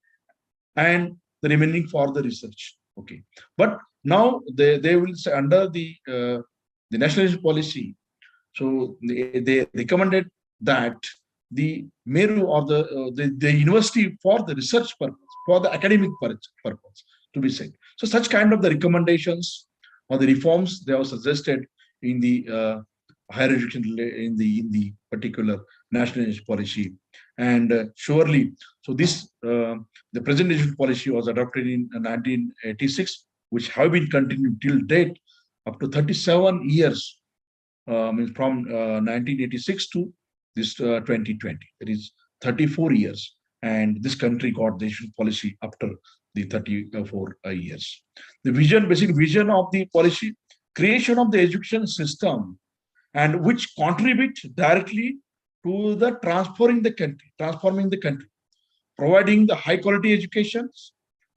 and the remaining for the research. Okay, but now they will say under the national education policy. So they recommended that the Meru or the university for the research purpose, for the academic purpose to be said. So such kind of the recommendations or the reforms they have suggested in the higher education in the particular national education policy, and surely so this the present education policy was adopted in 1986, which have been continued till date up to 37 years, means from 1986 to this 2020. That is 34 years, and this country got the education policy after the 34 years. The vision, basic vision of the policy, creation of the education system, and which contribute directly to the transforming the country, providing the high quality education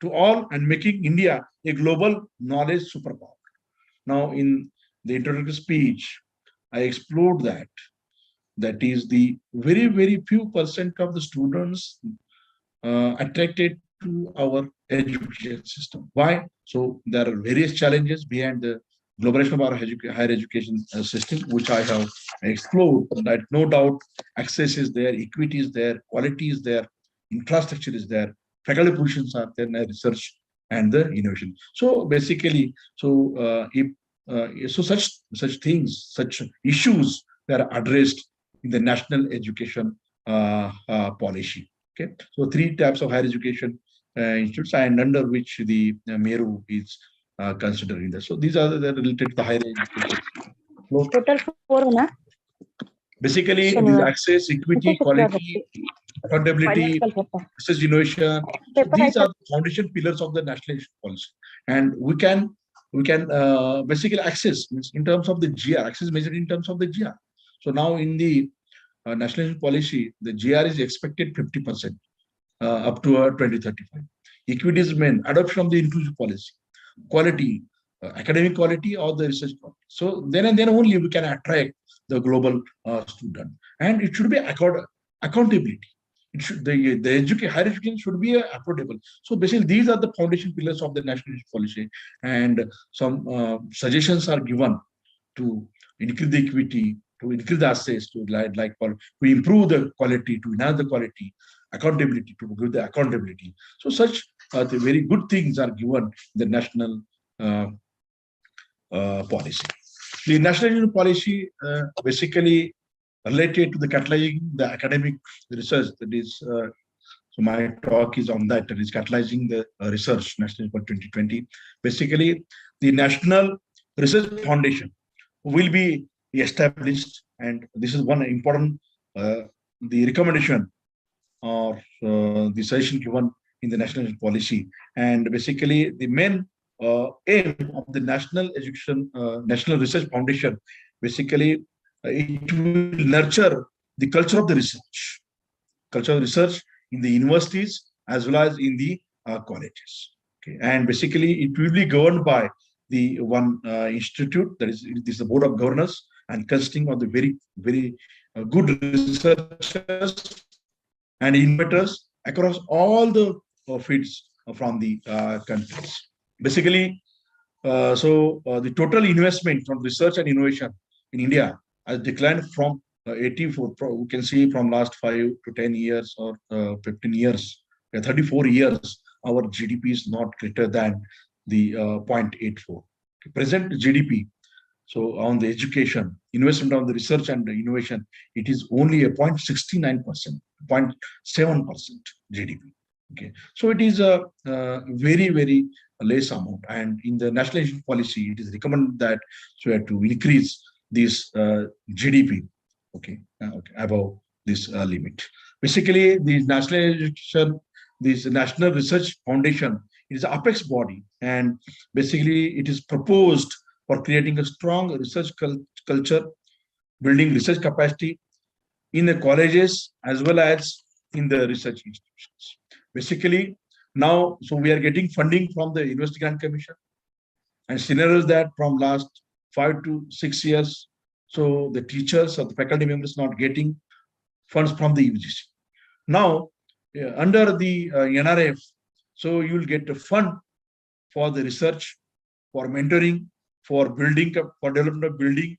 to all and making India a global knowledge superpower. Now, in the introductory speech, I explored that is the very, very few percent of the students attracted to our education system. Why? So there are various challenges behind the globalization of our higher education system, which I have explored. That no doubt access is there, equity is there, quality is there, infrastructure is there, faculty positions are there, research and the innovation. So basically, so such things, such issues that are addressed in the national education policy. Okay, so 3 types of higher education institutes, and under which the Meru is considering that. So these are the related to the higher education. So total 4 na? Basically, these access, equity, quality, accountability, research, innovation. So these are the foundation pillars of the national education policy, and we can basically access means in terms of the GR, access measured in terms of the GR. So now in the national education policy, the GR is expected 50% up to 2035. Equity is main, adoption of the inclusive policy, quality, academic quality or the research quality. So then and then only we can attract the global student, and it should be accountability. It should the higher education should be affordable. So basically, these are the foundation pillars of the national education policy, and some suggestions are given to increase the equity, to increase the access, to to improve the quality, to enhance the quality, accountability, to give the accountability. So such the very good things are given in the national policy. The national education policy basically related to the catalyzing the academic research. That is, so my talk is on that. That is catalyzing the research national for 2020. Basically, the National Research Foundation will be established, and this is one important the recommendation or the suggestion given in the national policy. And basically, the main aim of the National Research Foundation, basically, it will nurture the culture of the research in the universities as well as in the colleges. Okay, and basically, it will be governed by the one institute, that is, it is the board of governors, and consisting of the very, very good researchers and innovators across all the fields from the countries. Basically, the total investment from research and innovation in India has declined from 84. We can see from last 5 to 10 years or 15 years, 34 years, our GDP is not greater than the 0.84. Present GDP, so on the education, investment on the research and the innovation, it is only a 0.69%, 0.7% GDP. Okay, so it is a very, very less amount, and in the national education policy, it is recommended that so we have to increase this GDP, above this limit. Basically, the national education, this National Research Foundation, it is an apex body, and basically it is proposed for creating a strong research culture, building research capacity in the colleges as well as in the research institutions. Basically, now, so we are getting funding from the University Grant Commission, and scenarios that from last 5 to 6 years, So the teachers or the faculty members not getting funds from the UGC. Now, under the NRF, so you will get a fund for the research, for mentoring, for building, for development of building,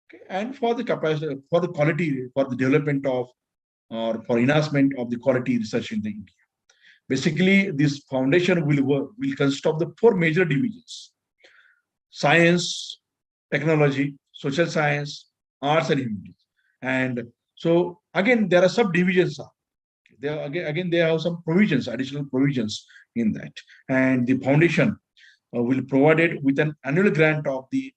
okay, and for the capacity, for the quality, for the development of, or for enhancement of the quality research in the India. Basically, this foundation will consist of the 4 major divisions: science, technology, social science, arts, and humanities. And so again, there are subdivisions. There again they have some provisions, additional provisions in that. And the foundation will provide it with an annual grant of the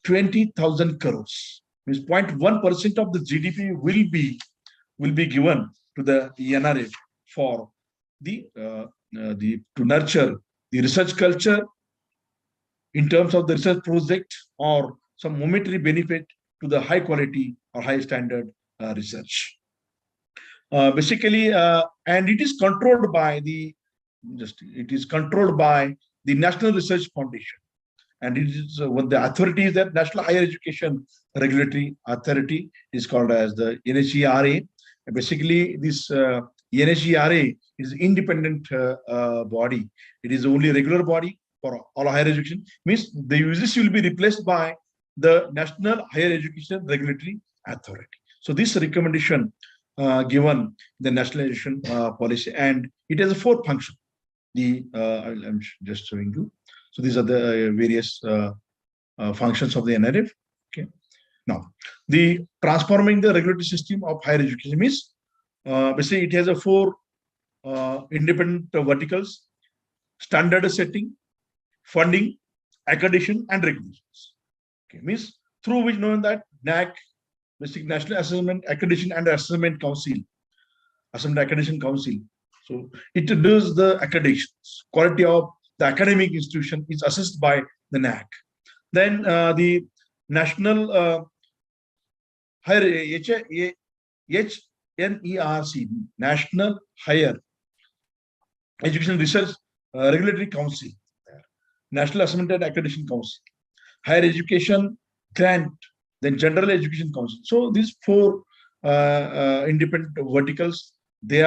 20,000 crores. Means 0.1% of the GDP will be given to the NRF for the to nurture the research culture in terms of the research project or some momentary benefit to the high quality or high standard research. Basically, and it is controlled by the National Research Foundation, and it is what the authority is, that National Higher Education Regulatory Authority is called as the NHERA. Basically, this NHERA is independent body. It is only a regular body for all higher education. Means the UGC will be replaced by the National Higher Education Regulatory Authority. So this recommendation given the national education policy, and it has a 4 function. I'm just showing you. So these are the various functions of the NRF. Okay. Now, the transforming the regulatory system of higher education means basically it has a 4 independent verticals: standard setting, funding, accreditation, and regulations. Okay, means through which knowing that NAC, basic National Assessment Accreditation and Assessment Council, Assessment Accreditation Council. So it does the accreditations. Quality of the academic institution is assessed by the NAC. Then the National Higher HNERC, National Higher Education Research Regulatory Council, National Assessment and Accreditation Council, Higher Education Grant, then General Education Council. So these 4 independent verticals, they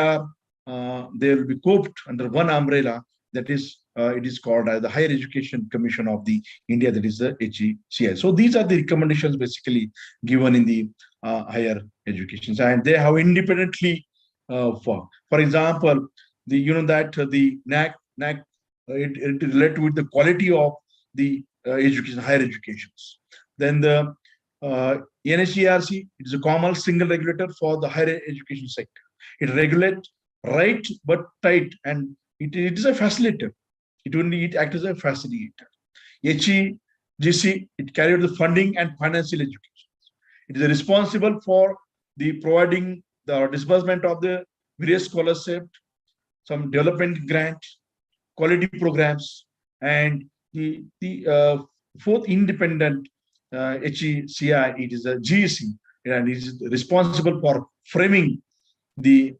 will be coped under one umbrella. That is, it is called as the Higher Education Commission of the India. That is the HECI. So these are the recommendations basically given in the higher education, and they have independently for example, the the NAC it related with the quality of the education, higher educations. Then the NHERC, it is a common single regulator for the higher education sector. It regulates right but tight, and it is a facilitator. It acts as a facilitator. HEGC, it carried the funding and financial education. It is responsible for the providing the disbursement of the various scholarship, some development grant, quality programs, and the 4th independent HECI, it is a GEC, and it is responsible for framing the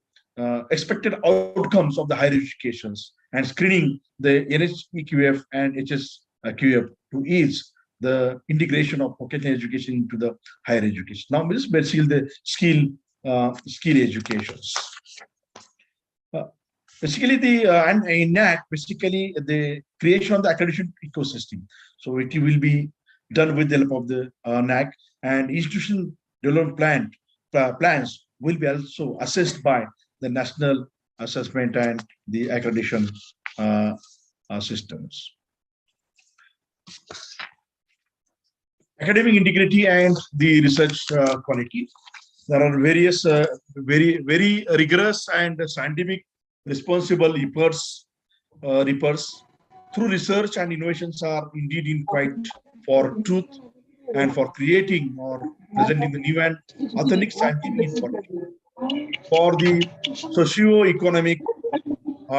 expected outcomes of the higher educations and screening the NHEQF and HSQF to ease the integration of vocational education into the higher education. Now, this is basically the skill educations. Basically, and in NAC, basically the creation of the accreditation ecosystem. So it will be done with the help of the NAC, and institution development plans will be also assessed by the national assessment and the accreditation systems. Academic integrity and the research quality. There are various very rigorous and scientific responsible efforts through research and innovations are indeed in fight for truth and for creating or presenting the new and authentic scientific information for the socio-economic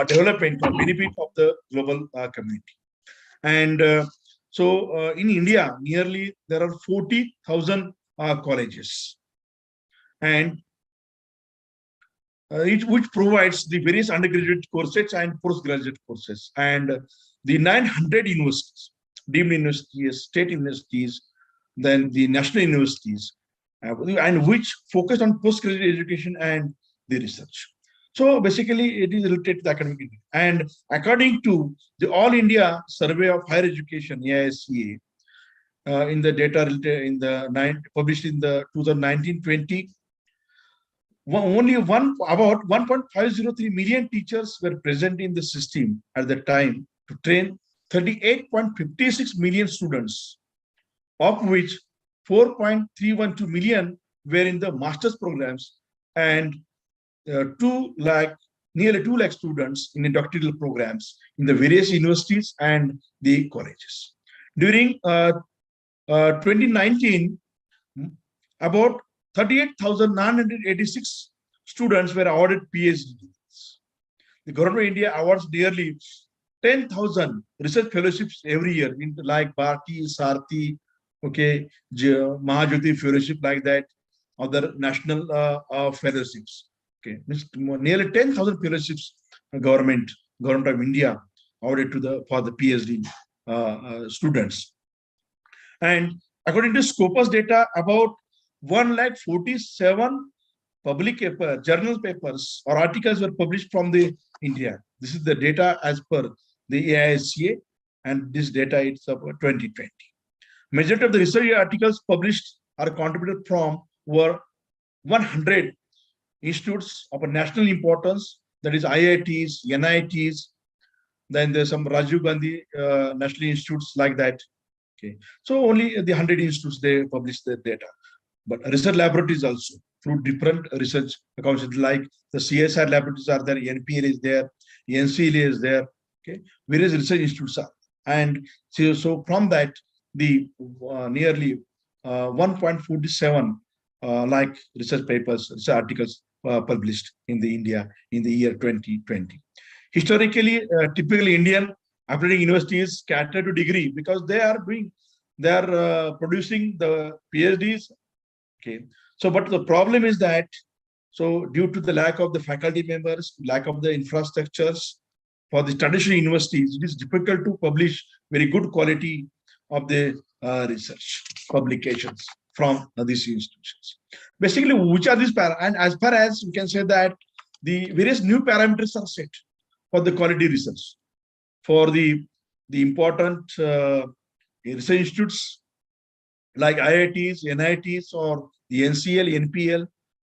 development or benefit of the global community. And so in India, nearly there are 40,000 colleges, and which provides the various undergraduate courses and postgraduate courses, and the 900 universities, deemed universities, state universities, then the national universities, and which focused on postgraduate education and the research. So basically, it is related to the academic. And according to the All India Survey of Higher Education, AISCA, in the data published in the 2019-20, only about 1.503 million teachers were present in the system at the time to train 38.56 million students, of which 4.312 million were in the master's programs and nearly 2 lakh students in the doctoral programs in the various universities and the colleges. During 2019, about 38,986 students were awarded PhDs. The Government of India awards nearly 10,000 research fellowships every year, like Bharti, Sarthi, okay, Mahajyoti fellowship, like that, other national fellowships. Okay, nearly 10,000 fellowships government of India awarded for the PhD students. And according to Scopus data, about 147 public journal papers or articles were published from the India. This is the data as per the AISCA, and this data is about 2020. Majority of the research articles published are contributed from over 100 institutes of a national importance, that is IITs, NITs, then there's some Rajiv Gandhi national institutes like that. Okay, so only the 100 institutes, they publish the data, but research laboratories also through different research accounts, like the CSR laboratories are there, NPL is there, NCL is there. Okay, various research institutes are, and so from that the nearly 1.47 like research papers, research articles published in the India in the year 2020. Historically, typically Indian accrediting universities cater to degree because they are producing the PhDs. Okay, so but the problem is that, so due to the lack of the faculty members, lack of the infrastructures for the traditional universities, it is difficult to publish very good quality of the research publications from these institutions. Basically, which are these and as far as we can say that the various new parameters are set for the quality research for the important research institutes like IITs, NITs, or the NCL, NPL.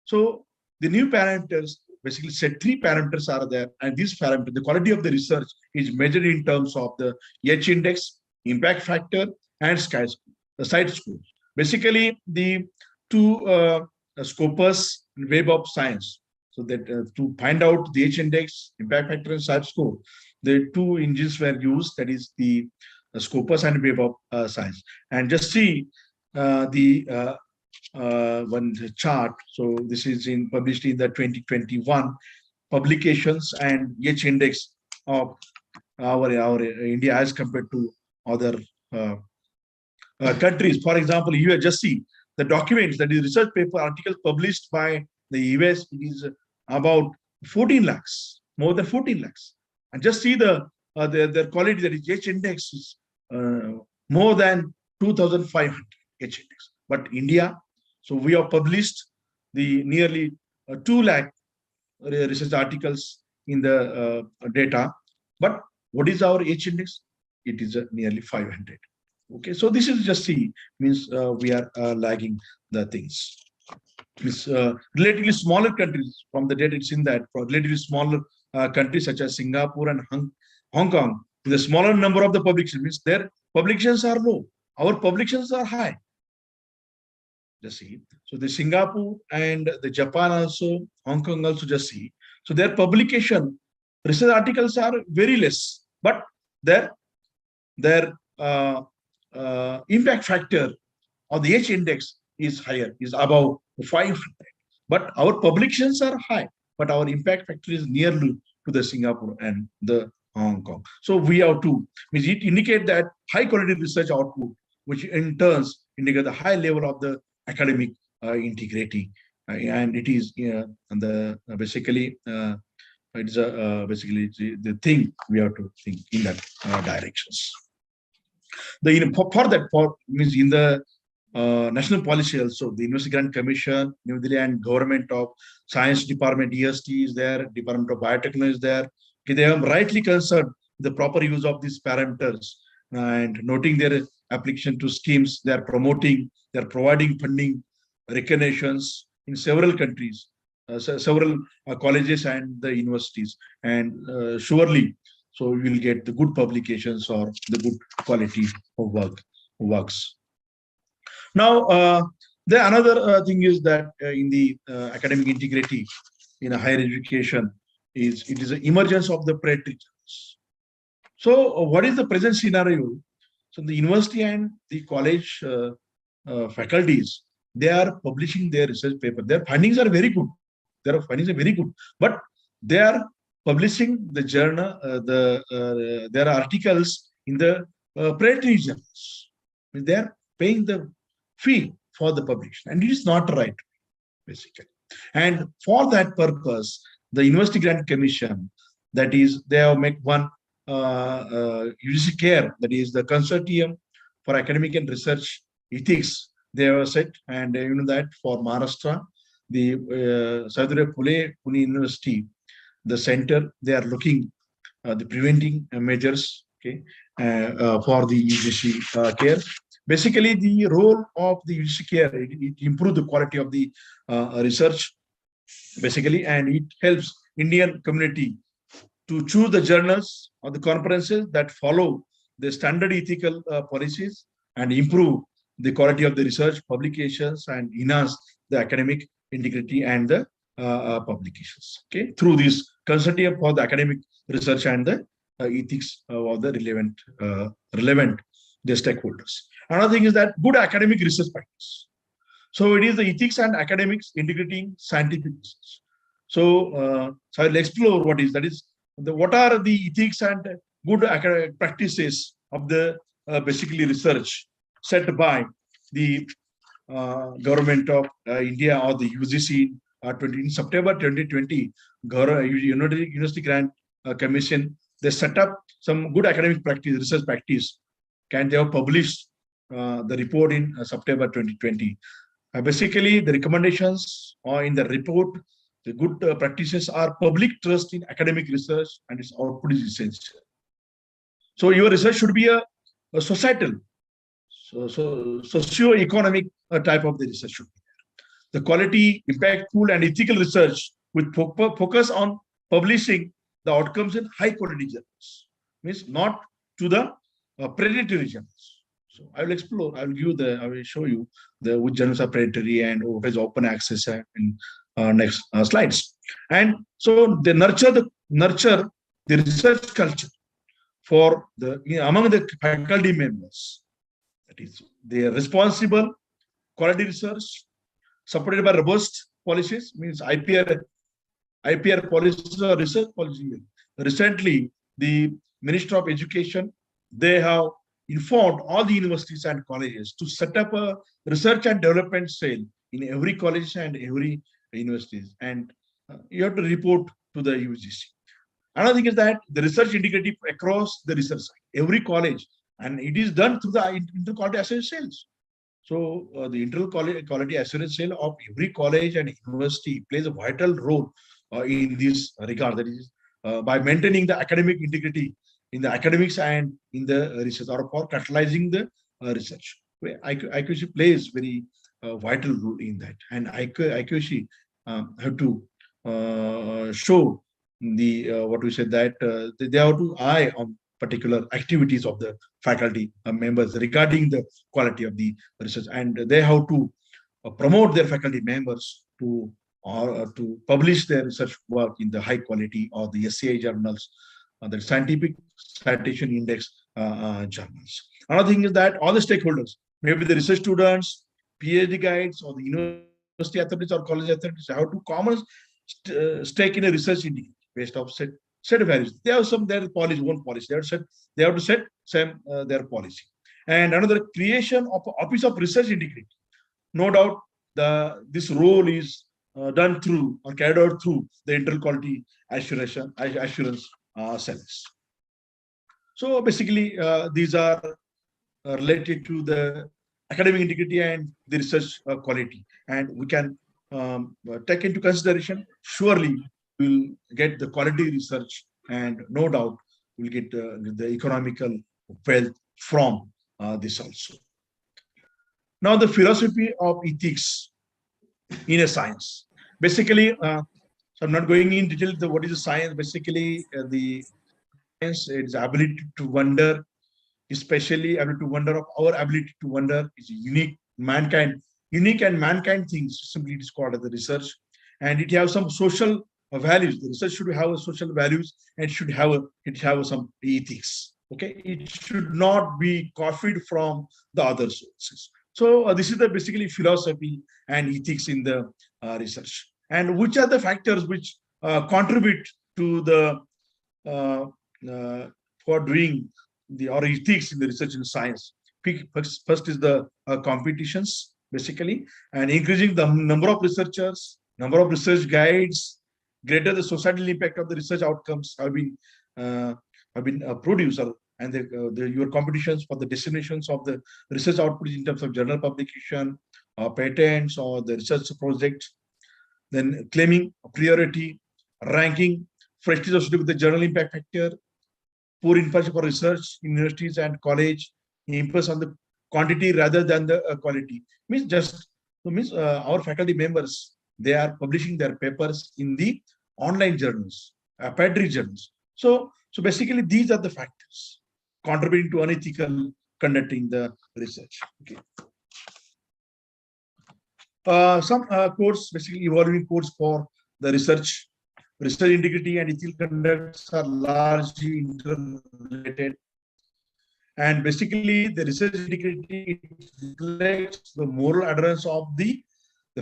So the new parameters basically set 3 parameters are there, and these parameters, the quality of the research is measured in terms of the H index, impact factor, and the site score. Basically, the 2 Scopus and Web of Science. So that to find out the H index, impact factor, and site score, the 2 engines were used. That is the Scopus and Web of Science. And just see the one chart. So this is published in the 2021 publications and H index of our India as compared to other countries. For example, you just see the documents, that is research paper articles published by the US, it is about 14 lakhs, more than 14 lakhs. And just see their quality, that is H index is more than 2,500 H index. But India, so we have published the nearly 2 lakh research articles in the data. But what is our H index? It is nearly 500. Okay, so this is just see, means we are lagging the things. It's relatively smaller countries, from the data it's in that, for relatively smaller countries such as Singapore and Hong Kong, the smaller number of the publications, means their publications are low, our publications are high. Just see, so the Singapore and the Japan also, Hong Kong also, just see, so their publication research articles are very less, but their impact factor or the H index is higher, is above 500. But our publications are high, but our impact factor is nearly to the Singapore and the Hong Kong. So we have to, means it indicate that high quality research output, which in turns indicate the high level of the academic integrity, and it is basically it's basically the thing we have to think in that directions. For means in the national policy also. The University Grant Commission, New Delhi, and Government of Science Department, EST is there, Department of Biotechnology is there. Okay, they are rightly concerned with the proper use of these parameters and noting their application to schemes. They are promoting, they are providing funding, recognitions in several countries, several colleges and the universities, and surely, so we will get the good publications or the good quality of works. Now, the another thing is that in the academic integrity in a higher education is it is an emergence of the predatory journals. So, what is the present scenario? So, the university and the college faculties, they are publishing their research paper. Their findings are very good. Their findings are very good, but they are publishing the journal, their articles in the predatory journals. They are paying the fee for the publication, and it is not right, basically. And for that purpose, the University Grant Commission, that is, they have made one UGC CARE, that is the Consortium for Academic and Research Ethics. They have set, and you know that for Maharashtra, the Savitribai Phule Pune University, the center, they are looking the preventing measures, okay, for the UGC CARE. Basically, the role of the UGC CARE, it improves the quality of the research, basically, and it helps Indian community to choose the journals or the conferences that follow the standard ethical policies and improve the quality of the research publications and enhance the academic integrity and the publications, okay, through this consortium for the academic research and the ethics of the relevant the stakeholders. Another thing is that good academic research practice. So it is the ethics and academics integrating scientific research. So, so I'll explore what are the ethics and good academic practices of the basically research set by the government of India or the UGC in September 2020, University Grant Commission, they set up some good academic practice, research practice, and they have published the report in September 2020. Basically, the recommendations are in the report. The good practices are public trust in academic research and its output is essential. So your research should be a societal, socio-economic type of the research should be there. The quality, impactful, and ethical research with focus on publishing the outcomes in high quality journals, means not to the predatory journals. So I will explore. I will show you which journals are predatory and what is open access in next slides. And so they nurture the research culture for among the faculty members. That is, they are responsible quality research supported by robust policies, means IPR policies or research policy. Recently, the Minister of Education, they have informed all the universities and colleges to set up a research and development cell in every college and every universities, and you have to report to the UGC. Another thing is that the research integrity across the research site, every college, and it is done through the inter-quality assurance cells. So the inter-quality assurance cell of every college and university plays a vital role in this regard. That is, by maintaining the academic integrity in the academics and in the research, or for catalyzing the research. IQC plays very vital role in that, and IQC have to show the what we said that they have to eye on particular activities of the faculty members regarding the quality of the research, and they have to promote their faculty members to publish their research work in the high quality or the SCI journals, the scientific citation index journals. Another thing is that all the stakeholders, maybe the research students, PhD guides, or the university authorities or college authorities, have to common stake in a research integrity based off set values. They have their policy, own policy. They have to set their policy. And another, creation of Office of Research Integrity. No doubt, this role is done through or carried out through the inter-quality assurance cells. So basically, these are related to the academic integrity and the research quality, and we can take into consideration, surely we'll get the quality research, and no doubt we'll get the economical wealth from this also. Now, the philosophy of ethics in a science. Basically, so I'm not going in detail to what is the science. Basically, the science is ability to wonder, especially ability to wonder of our ability to wonder is unique and mankind things. Simply, it is called as the research, and it has some social values. The research should have a social values and should have some ethics. Okay, it should not be copied from the other sources. So this is the basically philosophy and ethics in the research, and which are the factors which contribute to the for doing the or ethics in the research and science. First is the competitions, basically, and increasing the number of researchers, number of research guides, greater the societal impact of the research outcomes have been produced, and your competitions for the destinations of the research output in terms of journal publication, patents, or the research project, then claiming priority, ranking, prestige associated with the journal impact factor, poor infrastructure for research, universities and college, emphasis on the quantity rather than the quality. Means our faculty members, they are publishing their papers in the online journals, paid journals. So basically, these are the factors contributing to unethical conducting the research. Okay. Some codes, basically evolving codes for the research integrity and ethical conducts are largely interrelated. And basically, the research integrity reflects the moral adherence of the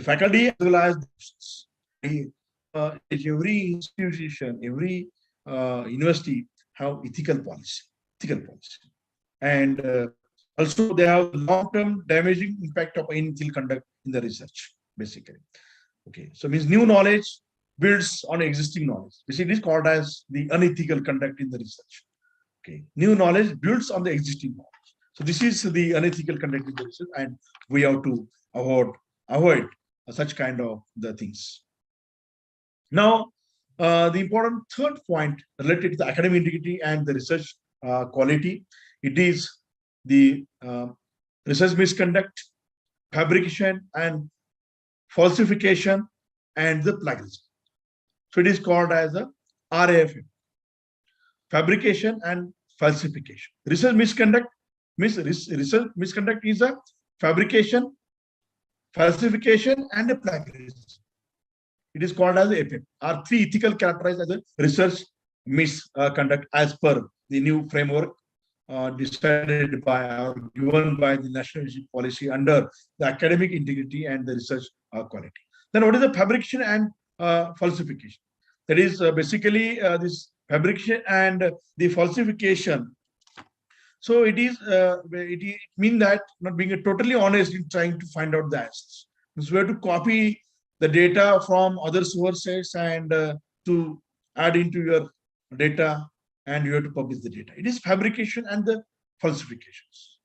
faculty as well as every institution, every university have ethical policy, and also they have long-term damaging impact of unethical conduct in the research, basically. Okay, so means new knowledge builds on existing knowledge. It is called as the unethical conduct in the research. Okay, new knowledge builds on the existing knowledge. So this is the unethical conduct in the research, and we have to avoid such kind of the things. Now, the important third point related to the academic integrity and the research quality, it is the research misconduct, fabrication and falsification, and the plagiarism. So it is called as a RAFM, fabrication and falsification. Research misconduct is a fabrication, falsification, and a plagiarism. It is called as FM. Are three ethical characterized as a research misconduct as per the new framework decided by or given by the National Research Policy under the academic integrity and the research quality. Then what is the fabrication and falsification? That is basically this fabrication and the falsification. So it means that not being totally honest in trying to find out the answers. So we have to copy the data from other sources and to add into your data, and you have to publish the data. It is fabrication and the falsifications.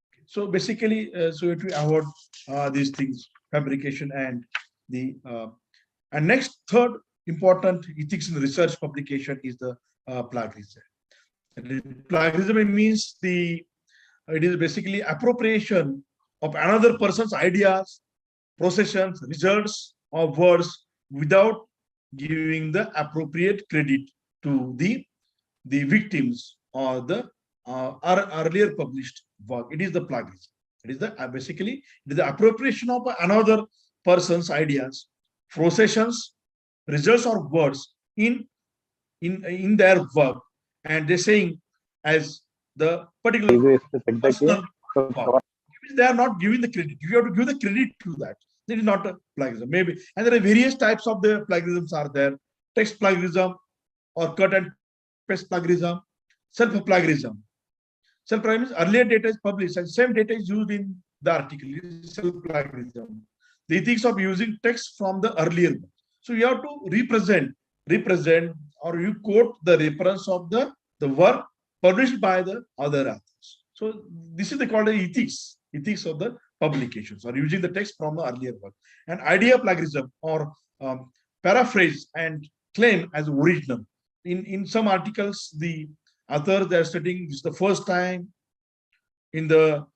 Okay. So basically, so you have to avoid these things, fabrication and the and next third important ethics in research publication is the plagiarism. Plagiarism means it is basically appropriation of another person's ideas, processions, results, or words without giving the appropriate credit to the victims or the earlier published work. It is the plagiarism. It is basically the appropriation of another person's ideas, processions, results, or words in their work, and they're saying as the particular personal work. They are not giving the credit. You have to give the credit to that. It is not a plagiarism. Maybe, and there are various types of the plagiarisms are there: text plagiarism, or cut and paste plagiarism, self-plagiarism. Self-plagiarism means earlier data is published and same data is used in the article. It is self-plagiarism. The ethics of using text from the earlier book. So you have to represent, or you quote the reference of the work published by the other authors. So this is called the ethics of the publications or using the text from the earlier work. And idea plagiarism or paraphrase and claim as original. In some articles, the author they're studying this is the first time in the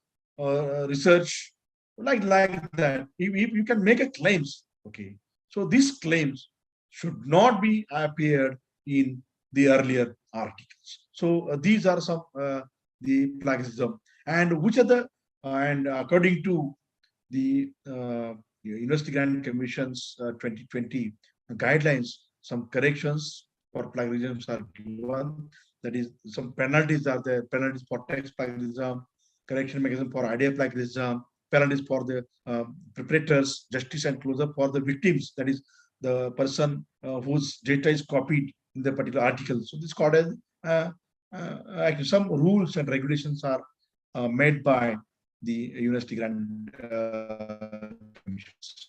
research, like that. You can make a claims, okay. So these claims should not be appeared in the earlier articles. So these are some the plagiarism, and which are the and according to the University Grant Commission's 2020 guidelines, some corrections for plagiarism are given. That is, some penalties are there. Penalties for text plagiarism, correction mechanism for idea plagiarism, penalties for the preparators, justice and closure for the victims. That is the person whose data is copied in the particular article. So this called as some rules and regulations are made by the University Grant Commissions.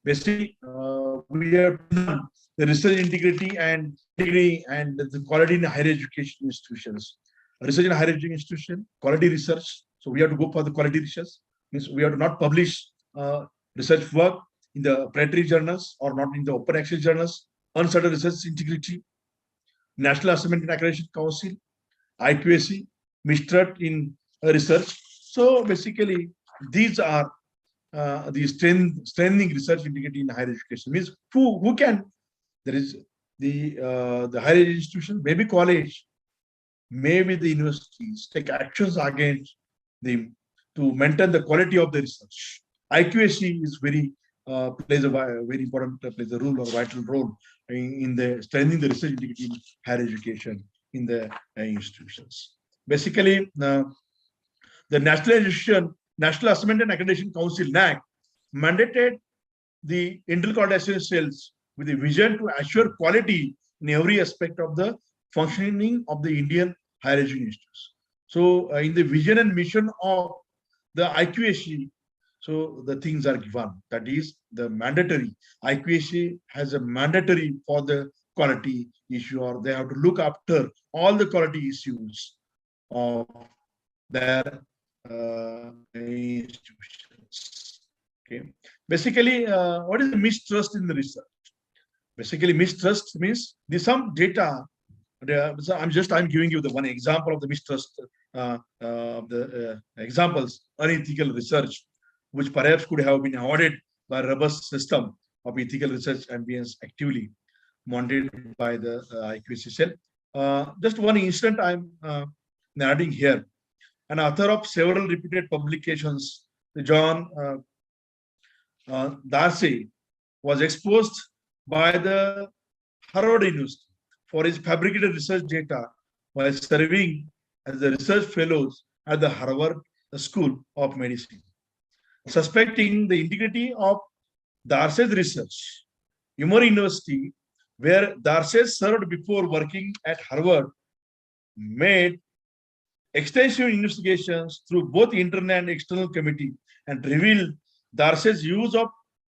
Basically, we have done the research integrity and the quality in higher education institutions. Research in higher education institution, quality research. So we have to go for the quality research. Means we have to not publish research work in the predatory journals or not in the open access journals. Uncertain research integrity. National Assessment and Accreditation Council, IQAC, mistrust in research. So basically, these are the strengthening research integrity in higher education. Means who can, there is the higher education institution, maybe college, maybe the universities take actions against them to maintain the quality of the research. IQAC is plays a very important plays a role or vital role in the strengthening the research integrity in higher education in the institutions. Basically, the National Assessment and Accreditation Council (NAC) mandated the intercoordination cells with a vision to assure quality in every aspect of the functioning of the Indian higher education institutions. So, in the vision and mission of the IQAC, so the things are given. That is the mandatory. IQAC has a mandatory for the quality issue, or they have to look after all the quality issues of their institutions. Okay. Basically, what is the mistrust in the research? Basically, mistrust means there's some data. I'm giving you the one example of the mistrust examples, unethical research, which perhaps could have been avoided by a robust system of ethical research ambience actively monitored by the IQAC cell. Just one incident I'm narrating here. An author of several reputed publications, John Darcy, was exposed by the Harvard University for his fabricated research data while serving as the research fellows at the Harvard School of Medicine. Suspecting the integrity of Darcy's research, Emory University, where Darcy served before working at Harvard, made extensive investigations through both internal and external committee and revealed Darcy's use of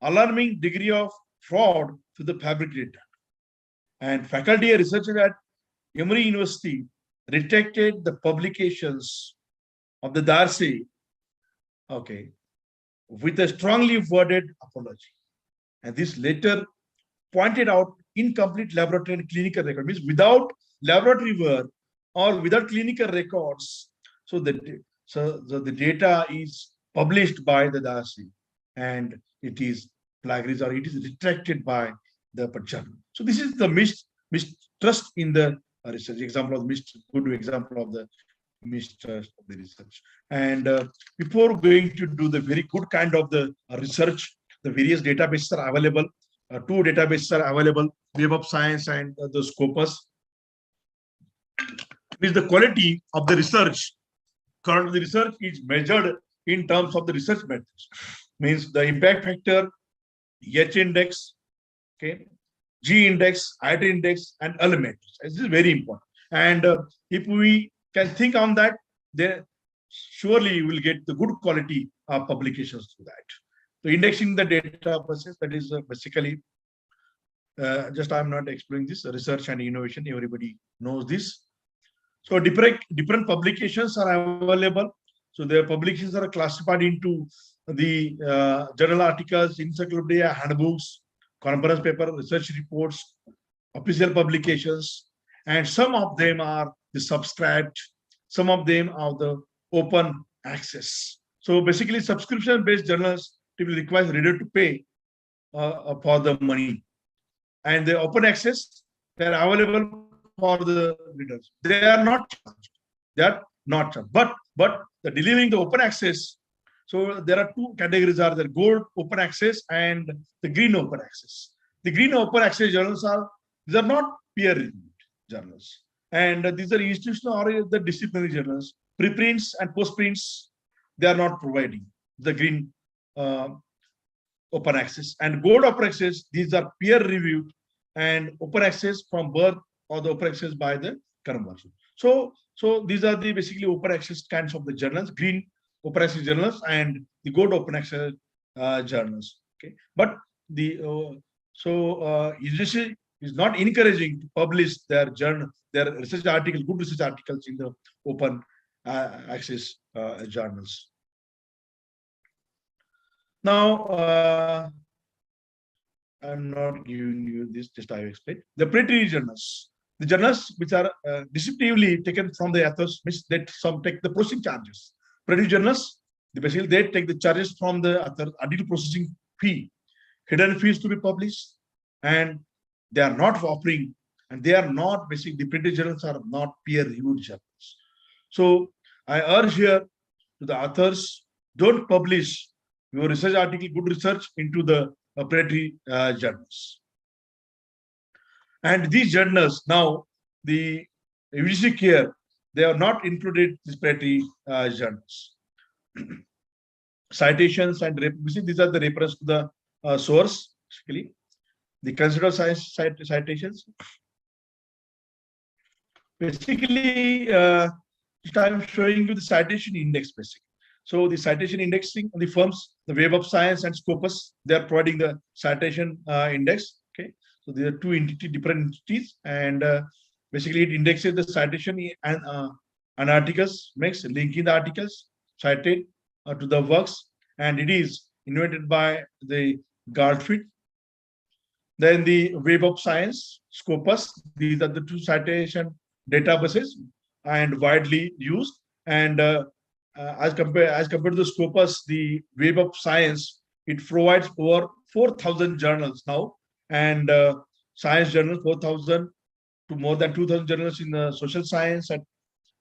alarming degree of fraud to the fabricated data. And faculty and researchers at Emory University retracted the publications of the Darcy, okay, with a strongly worded apology. And this later pointed out incomplete laboratory and clinical record, means without laboratory work or without clinical records. So the data is published by the Darcy and it is plagiarized or it is retracted by the journal. So this is the mistrust in the research. Example of good example of the mistrust of the research. And before going to do the very good kind of the research, the various databases are available. Two databases are available: Web of Science and the Scopus. Is the quality of the research. Currently, the research is measured in terms of the research methods. Means the impact factor, H index, okay, G index, IT index, and L matrix. This is very important. And if we can think on that, then surely you will get the good quality of publications through that. So indexing the data process, that is basically just I'm not explaining this research and innovation. Everybody knows this. So different publications are available. So their publications are classified into the journal articles, encyclopedia, handbooks, conference paper, research reports, official publications, and some of them are the subscribed, some of them are the open access. So basically, subscription-based journals typically requires reader to pay for the money, and the open access, they are available for the readers. They are not charged. They are not charged. But the delivering the open access. So there are two categories: are the gold open access and the green open access. The green open access journals are, these are not peer-reviewed journals, and these are institutional or the disciplinary journals. Preprints and postprints, they are not providing the green open access. And gold open access, these are peer-reviewed and open access from birth or the open access by the conversion. So these are the basically open access kinds of the journals: green open access journals and the gold open access journals. Okay, but the UGC is not encouraging to publish their journal, their research article, good research articles in the open access journals. Now, I'm not giving you this, just I explained. The predatory journals, the journals which are deceptively taken from the authors, means that some take the processing charges. Predatory journals, basically they take the charges from the author until processing fee, hidden fees to be published, and they are not offering, and they are not basically, the predatory journals are not peer-reviewed journals. So I urge here to the authors, don't publish your research article, good research, into the predatory journals. And these journals now, the UGC care, they are not included these predatory journals. Citations and these are the reference to the source, basically. The considered science citations. Basically, I'm showing you the citation index, basically. So the citation indexing on the firms, the Web of Science and Scopus, they are providing the citation index. Okay, so there are two different entities, and basically it indexes the citation and articles, makes linking the articles cited to the works, and it is invented by the Garfield. Then the Web of Science, Scopus, these are the two citation databases and widely used. And as compared to the Scopus, the Web of Science, it provides over 4,000 journals now, and science journals 4,000 to more than 2,000 journals in the social science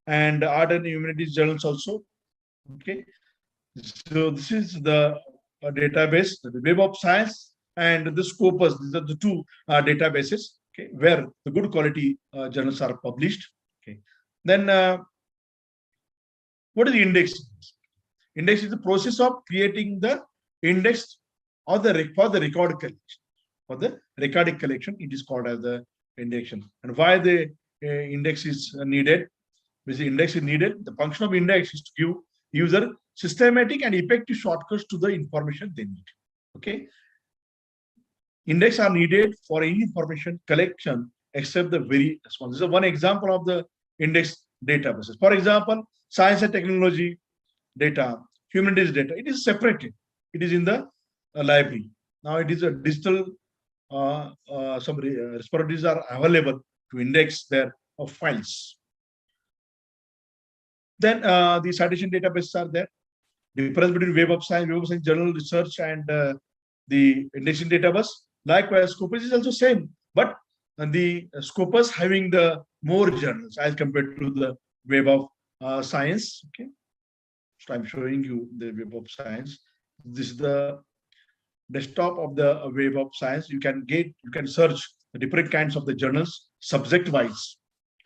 and art and humanities journals also. Okay, so this is the database, the Web of Science and the Scopus. These are the two databases, okay, where the good quality journals are published. Okay, then what is the index? Index is the process of creating the index or for the record collection. For the recording collection, it is called as the indexation. And why the index is needed? Because the index is needed. The function of index is to give user systematic and effective shortcuts to the information they need. Okay. Index are needed for any information collection except the very small. This is one example of the index databases. For example, science and technology data, humanities data, it is separated. It is in the library. Now it is a digital, some repositories are available to index their files. Then the citation databases are there. The difference between Web of Science journal research, and the indexing database. Likewise, Scopus is also same, but the Scopus having the more journals as compared to the Web of Science. Okay, so I'm showing you the Web of Science. This is the desktop of the Web of Science. You can search the different kinds of the journals subject wise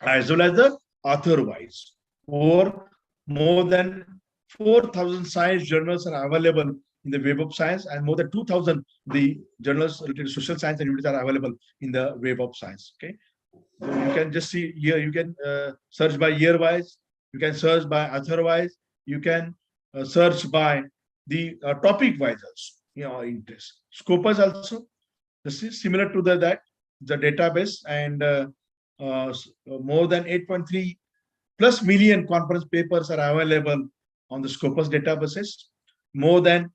as well as the author wise. Or more than 4,000 science journals are available in the Web of Science, and more than 2,000 the journals related to social science and humanities are available in the Web of Science. Okay, so you can just see here. You can search by year wise. You can search by author wise. You can search by the topic wise also. You know, interest. Scopus also. This is similar to the database, and more than 8.3+ million conference papers are available on the Scopus databases. More than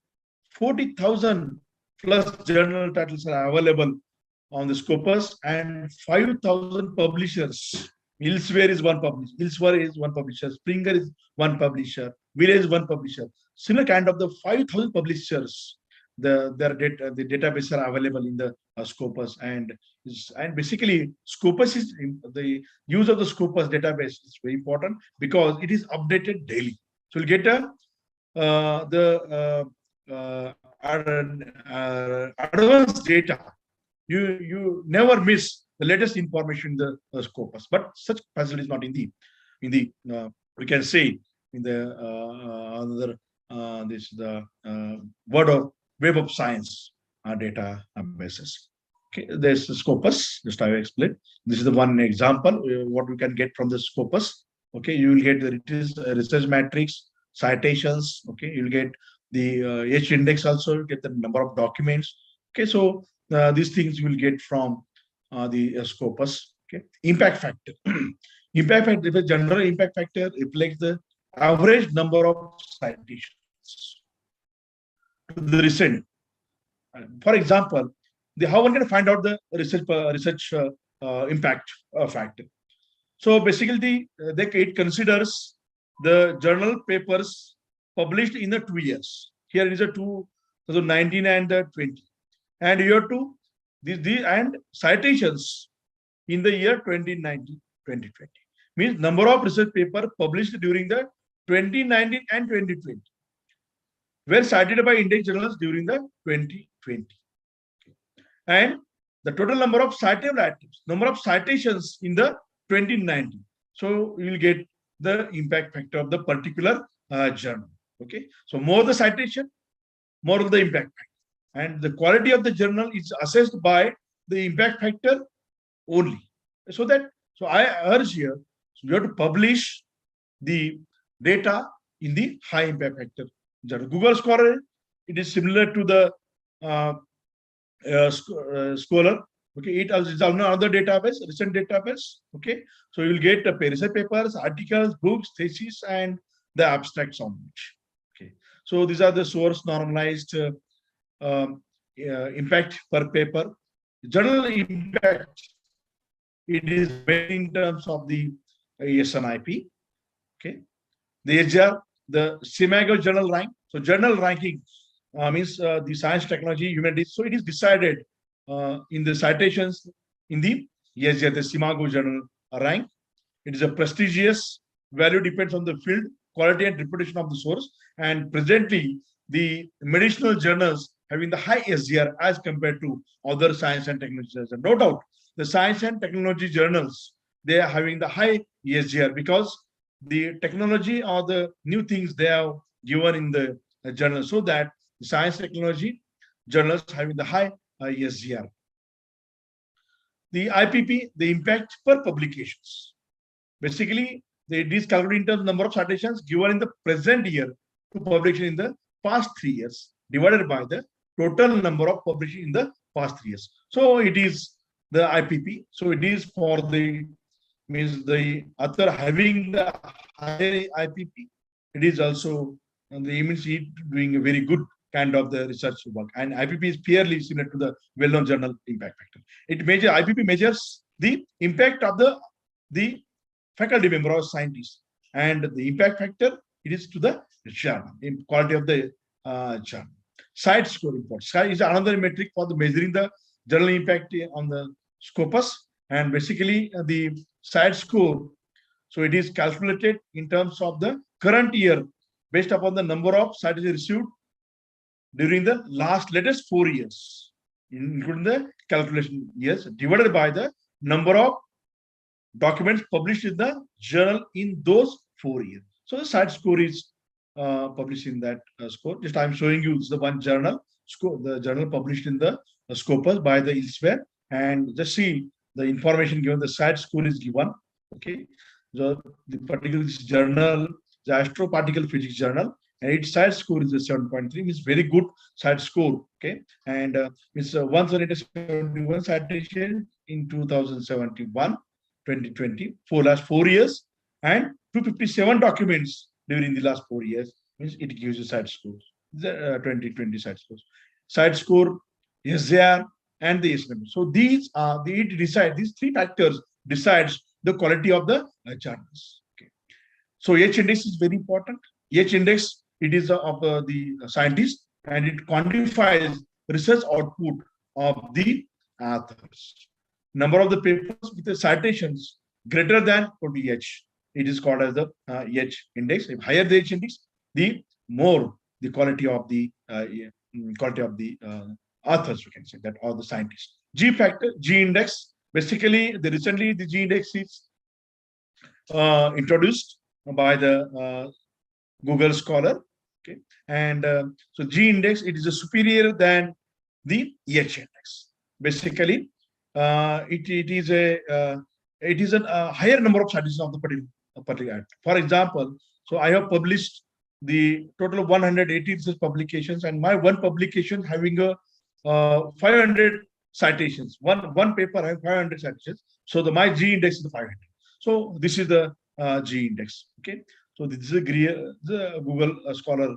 40,000 plus journal titles are available on the Scopus, and 5,000 publishers. Elsewhere is one publisher. Elsewhere is one publisher. Springer is one publisher. Village is one publisher. Similar kind of the 5,000 publishers. The database are available in the Scopus, and basically Scopus is the use of the Scopus database is very important because it is updated daily. So you'll get advanced data. You never miss the latest information in the Scopus, but such facility is not in the we can say in the Web of Science databases. Okay, there's the Scopus. Just I will explain. This is the one example what we can get from the Scopus. Okay, you will get the research matrix, citations. Okay, you'll get the H index also. Get the number of documents. Okay, so these things you will get from the Scopus. Okay, impact factor. Impact factor. The general impact factor reflects the average number of citations to the recent. For example, how one can find out the research impact factor. So basically, it considers the journal papers published in the 2 years. Here is a 2019 and 20, and year 2, and citations in the year 2019, 2020 means number of research paper published during the 2019 and 2020 were cited by index journals during the 2020, and the total number of citable items, number of citations in the 2019. So you will get the impact factor of the particular journal. Okay, so more the citation, more of the impact factor, and the quality of the journal is assessed by the impact factor only. So I urge here, you have to publish the data in the high impact factor journal. Google Scholar, it is similar to the Scholar. Okay, it is another database, recent database. Okay, so you will get research papers, articles, books, theses, and the abstracts on which. Okay, so these are the source normalized impact per paper. Journal impact, it is in terms of the SNIP. Okay, these are the SIMAGO journal rank. So journal ranking means the science, technology, humanities. So it is decided in the citations in the the SIMAGO journal rank. It is a prestigious value, depends on the field, quality and reputation of the source. And presently, the medicinal journals having the high SGR as compared to other science and technology journals. And no doubt, the science and technology journals, they are having the high SGR because the technology or the new things they are given in the journal, so that the science technology journals having the high SGR. The IPP, the impact per publications. Basically, it is calculated in terms of number of citations given in the present year to publication in the past 3 years, divided by the total number of publishing in the past 3 years. So it is the IPP. So it is for the means the author having the higher IPP. It is also the means doing a very good kind of the research work, and IPP is purely similar to the well-known journal impact factor. IPP measures the impact of the faculty member or scientist, and the impact factor, it is to the journal, in quality of the journal. Side score report. Side is another metric for the measuring the journal impact on the Scopus, and basically the side score. So it is calculated in terms of the current year based upon the number of citations received during the latest 4 years, including the calculation years, divided by the number of documents published in the journal in those 4 years. So the side score is published in that score. Just I'm showing you the one journal score, the journal published in the Scopus by the elsewhere, and just see the information given. The side score is given. Okay, the particular journal, the Astroparticle Physics journal, and its side score is a 7.3. Means very good side score. Okay, and it's 171 citation in 2071, 2020 for last 4 years, and 257 documents during the last 4 years, means it gives you side score. The 2020 side scores. Side score, SJR, and the SNP. So these are these three factors decides the quality of the journals. Okay. So H index is very important. H index, it is of the scientist, and it quantifies research output of the authors. Number of the papers with the citations greater than 20H. It is called as the H index. If higher the H index, the more the quality of the authors, we can say that, or the scientists. G factor, G index. Basically, recently the G index is introduced by the Google Scholar. Okay, and so G index, it is a superior than the H index. Basically, it is a higher number of citations of the particular act. For example, so I have published the total of 180 research publications, and my one publication having a 500 citations. One paper I have 500 citations. So my G index is 500. So this is the G index. Okay. So this is the Google Scholar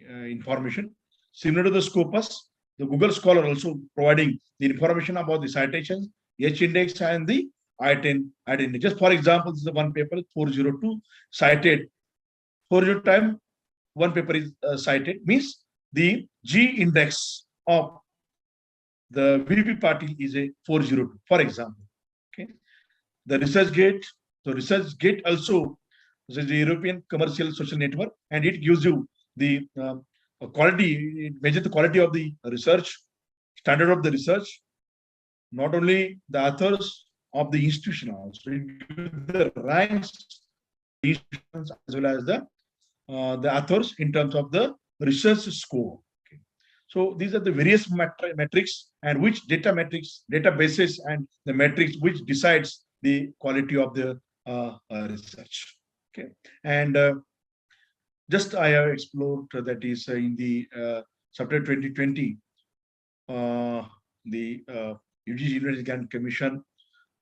information. Similar to the Scopus, the Google Scholar also providing the information about the citations, H index, and the I-10 index. Just for example, this is the one paper 402 cited. 402 time one paper is cited, means the G index of the VP party is a 402, for example. Okay, the ResearchGate. So ResearchGate also is the European Commercial Social Network, and it gives you the quality. It measures the quality of the research, standard of the research, not only the authors of the institution, also it gives the ranks institutions as well as the authors in terms of the research score. Okay. So these are the various metrics, and which databases and the metrics which decides the quality of the research. Okay, and just I have explored that is in the September 2020, the UGC University Grant Commission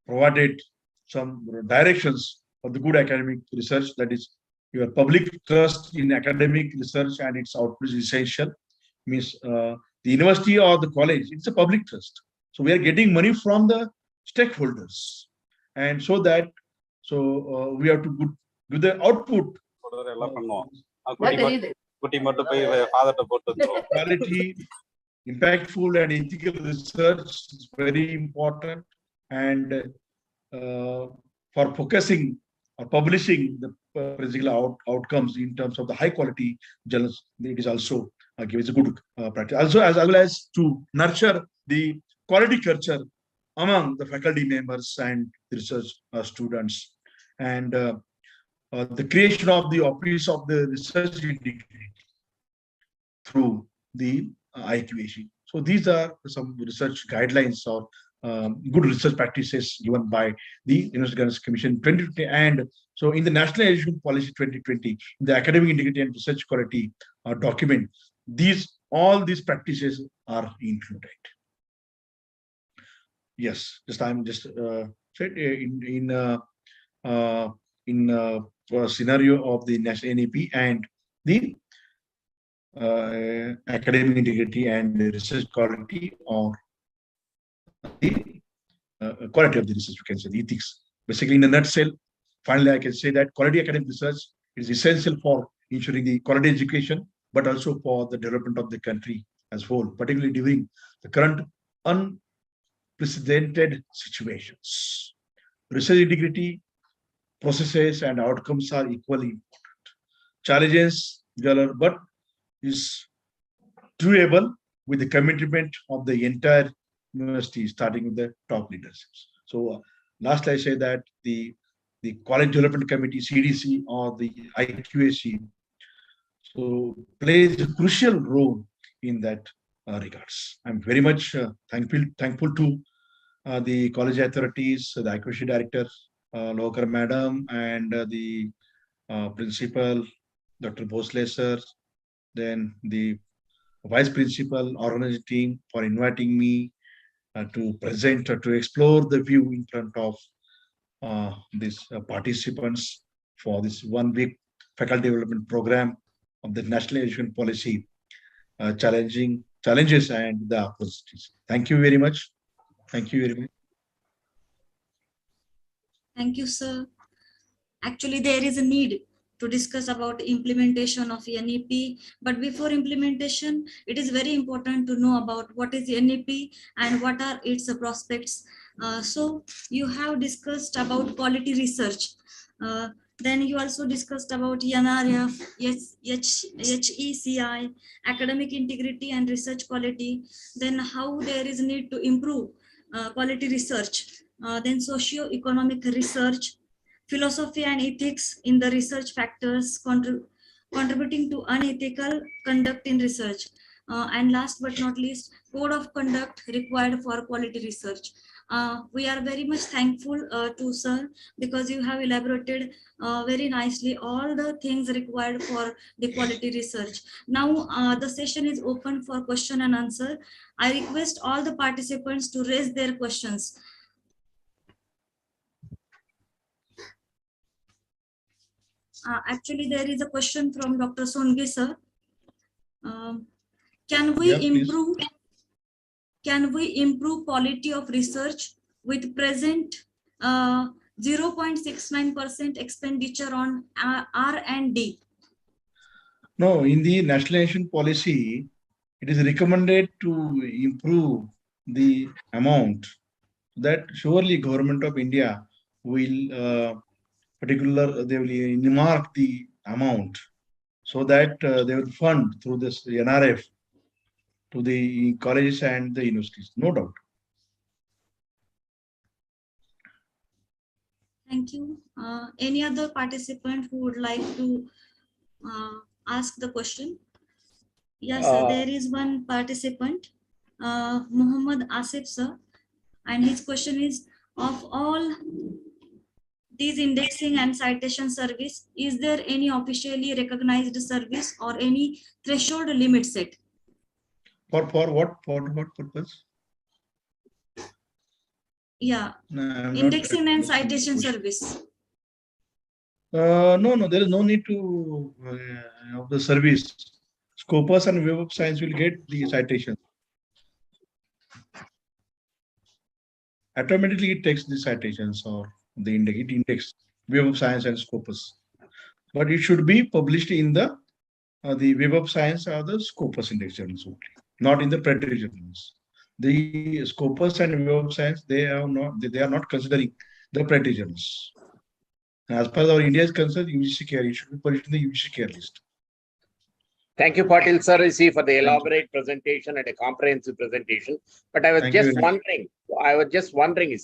provided some directions for the good academic research, that is your public trust in academic research and its output is essential. Means the university or the college, it's a public trust. So we are getting money from the stakeholders, and so that we have to give the output. Quality, impactful, and ethical research is very important, and for focusing or publishing the particular outcomes in terms of the high quality journals, it is also gives a good practice. Also, as well as to nurture the quality culture among the faculty members and research students, and the creation of the office of the research integrity through the IQAC. So these are some research guidelines or good research practices given by the University Grants Commission 2020, and so in the National Education Policy 2020, the Academic Integrity and Research Quality document, all these practices are included. Yes, I'm just said in a scenario of the National NEP and the academic integrity and research quality, or the quality of the research, we can say the ethics. Basically, in a nutshell, finally, I can say that quality academic research is essential for ensuring the quality education, but also for the development of the country as a whole, particularly during the current unprecedented situations. Research integrity, processes, and outcomes are equally important. Challenges, but is doable with the commitment of the entire university, starting with the top leaderships. So lastly, I say that the College Development Committee, CDC, or the IQAC, so plays a crucial role in that regards. I'm very much thankful to the college authorities, the IQAC director, Lohkar Madam, and the principal, Dr. Bhosle sir, then the vice principal, organizing team, for inviting me to present, to explore the view in front of these participants for this 1 week faculty development program of the National Education Policy, challenges and the opportunities. Thank you very much. Thank you very much. Thank you, sir. Actually, there is a need to discuss about implementation of NEP. But before implementation, it is very important to know about what is NEP and what are its prospects. So you have discussed about quality research. Then you also discussed about NRF, HECI, academic integrity and research quality. Then how there is need to improve quality research. Then socio-economic research, philosophy and ethics in the research factors contributing to unethical conduct in research. And last but not least, code of conduct required for quality research. We are very much thankful to sir because you have elaborated very nicely all the things required for the quality research. Now the session is open for question and answer. I request all the participants to raise their questions. Actually, there is a question from Dr. Songe, sir. Can we improve? Can we improve quality of research with present 0.69% expenditure on R&D? No, in the National Education Policy, it is recommended to improve the amount that surely Government of India will they will earmark the amount so that they will fund through this NRF to the colleges and the universities, no doubt. Thank you. Any other participant who would like to ask the question? Yes, sir, there is one participant, Muhammad Asif, sir, and his question is, of all these indexing and citation service, is there any officially recognized service or any threshold limit set? For what purpose? Yeah, No, indexing and citation service. No, there is no need to of the service. Scopus and Web of Science will get the citation. Automatically, it takes the citations or the index Web of Science and Scopus. But it should be published in the Web of Science or the Scopus index journals only, not in the predatory journals. The Scopus and Web of Science, they are not considering the predatory journals. As far as our India is concerned, UGC care, it should be published in the UGC care list. Thank you, Patil sir, for the elaborate presentation and a comprehensive presentation. But I was just wondering,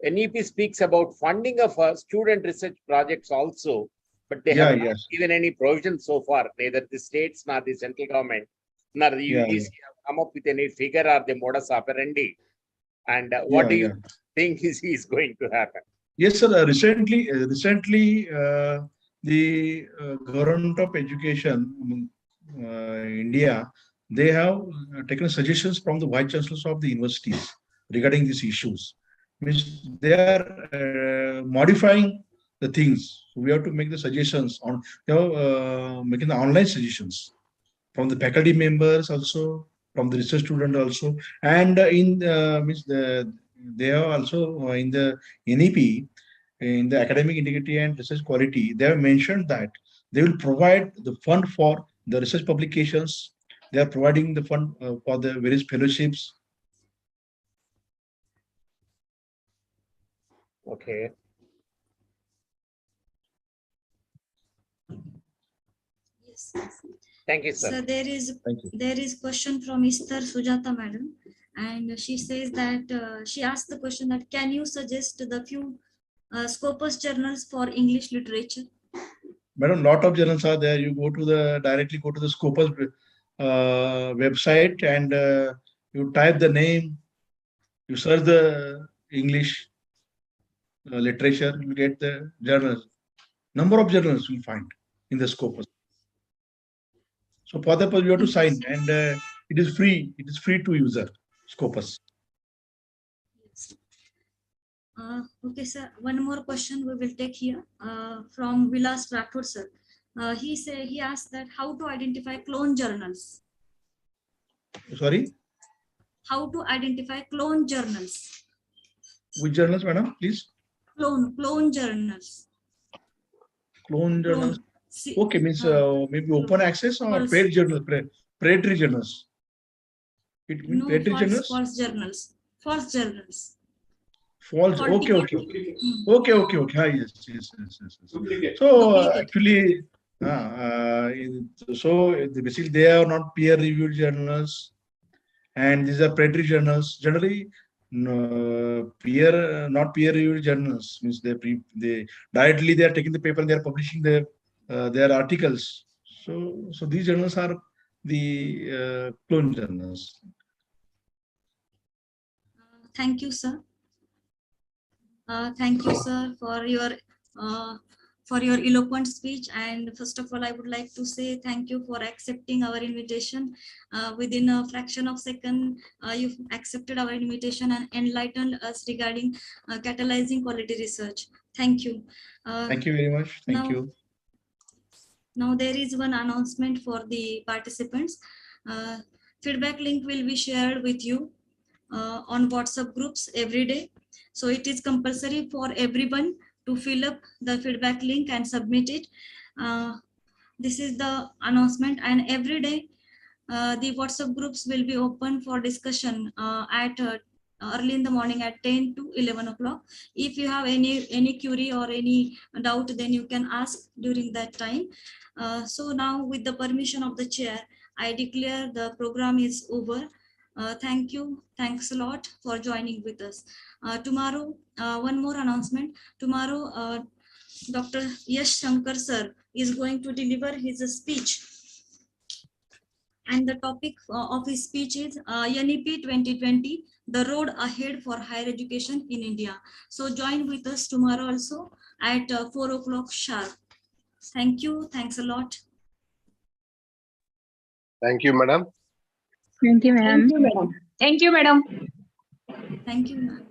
NEP speaks about funding of student research projects also, but they have not given any provision so far. Neither the states nor the central government nor the UGC have come up with any figure or the modus operandi. And what do you think is going to happen? Yes, sir. Recently, the Government of Education, India, they have taken suggestions from the vice chancellors of the universities regarding these issues. Means they are modifying the things. So we have to make the suggestions on, making the online suggestions from the faculty members also, from the research student also, and they are also in the NEP, in the academic integrity and research quality, they have mentioned that they will provide the fund for the research publications. They are providing the fund for the various fellowships. Okay. Yes. Thank you, sir. So there is question from Mr. Sujata madam, and she says that she asked the question that can you suggest the few Scopus journals for English literature? Madam, lot of journals are there. You directly go to the Scopus website and you type the name, you search the English literature, you get the journals. Number of journals you find in the Scopus. So for that, you have to sign, and it is free. It is free to user Scopus. Yes. Okay, sir. One more question we will take here from Vilas Rathod, sir. He asked that how to identify clone journals. Sorry, How to identify clone journals. which journals, madam, please? Clone journals. Clone journals. See, Okay, means maybe open access or false. paid journals, predatory journals. It means No, predatory journals? false journals. False journals. False. Faulty. Okay. Okay. Ah, yes. So actually, so basically they are not peer-reviewed journals, and these are predatory journals. Generally, not peer-reviewed journals means they directly they are taking the paper and they are publishing their articles. So these journals are the clone journals. Thank you, sir. Thank you, sir, for your eloquent speech. And first of all, I would like to say thank you for accepting our invitation. Within a fraction of a second, you accepted our invitation and enlightened us regarding catalyzing quality research. Thank you. Thank you very much. Thank you. Now there is one announcement for the participants. Feedback link will be shared with you on WhatsApp groups every day. So it is compulsory for everyone to fill up the feedback link and submit it. This is the announcement, and every day the WhatsApp groups will be open for discussion at early in the morning at 10 to 11 o'clock. If you have any query or any doubt, then you can ask during that time. So now, with the permission of the chair, I declare the program is over. Thank you. Thanks a lot for joining with us. Tomorrow, one more announcement. Tomorrow, Dr. Yash Shankar sir is going to deliver his speech. And the topic of his speech is NEP 2020, the road ahead for higher education in India. So join with us tomorrow also at 4 o'clock sharp. Thank you. Thanks a lot. Thank you, madam. Thank you, madam. Thank you, madam. Thank you, ma'am.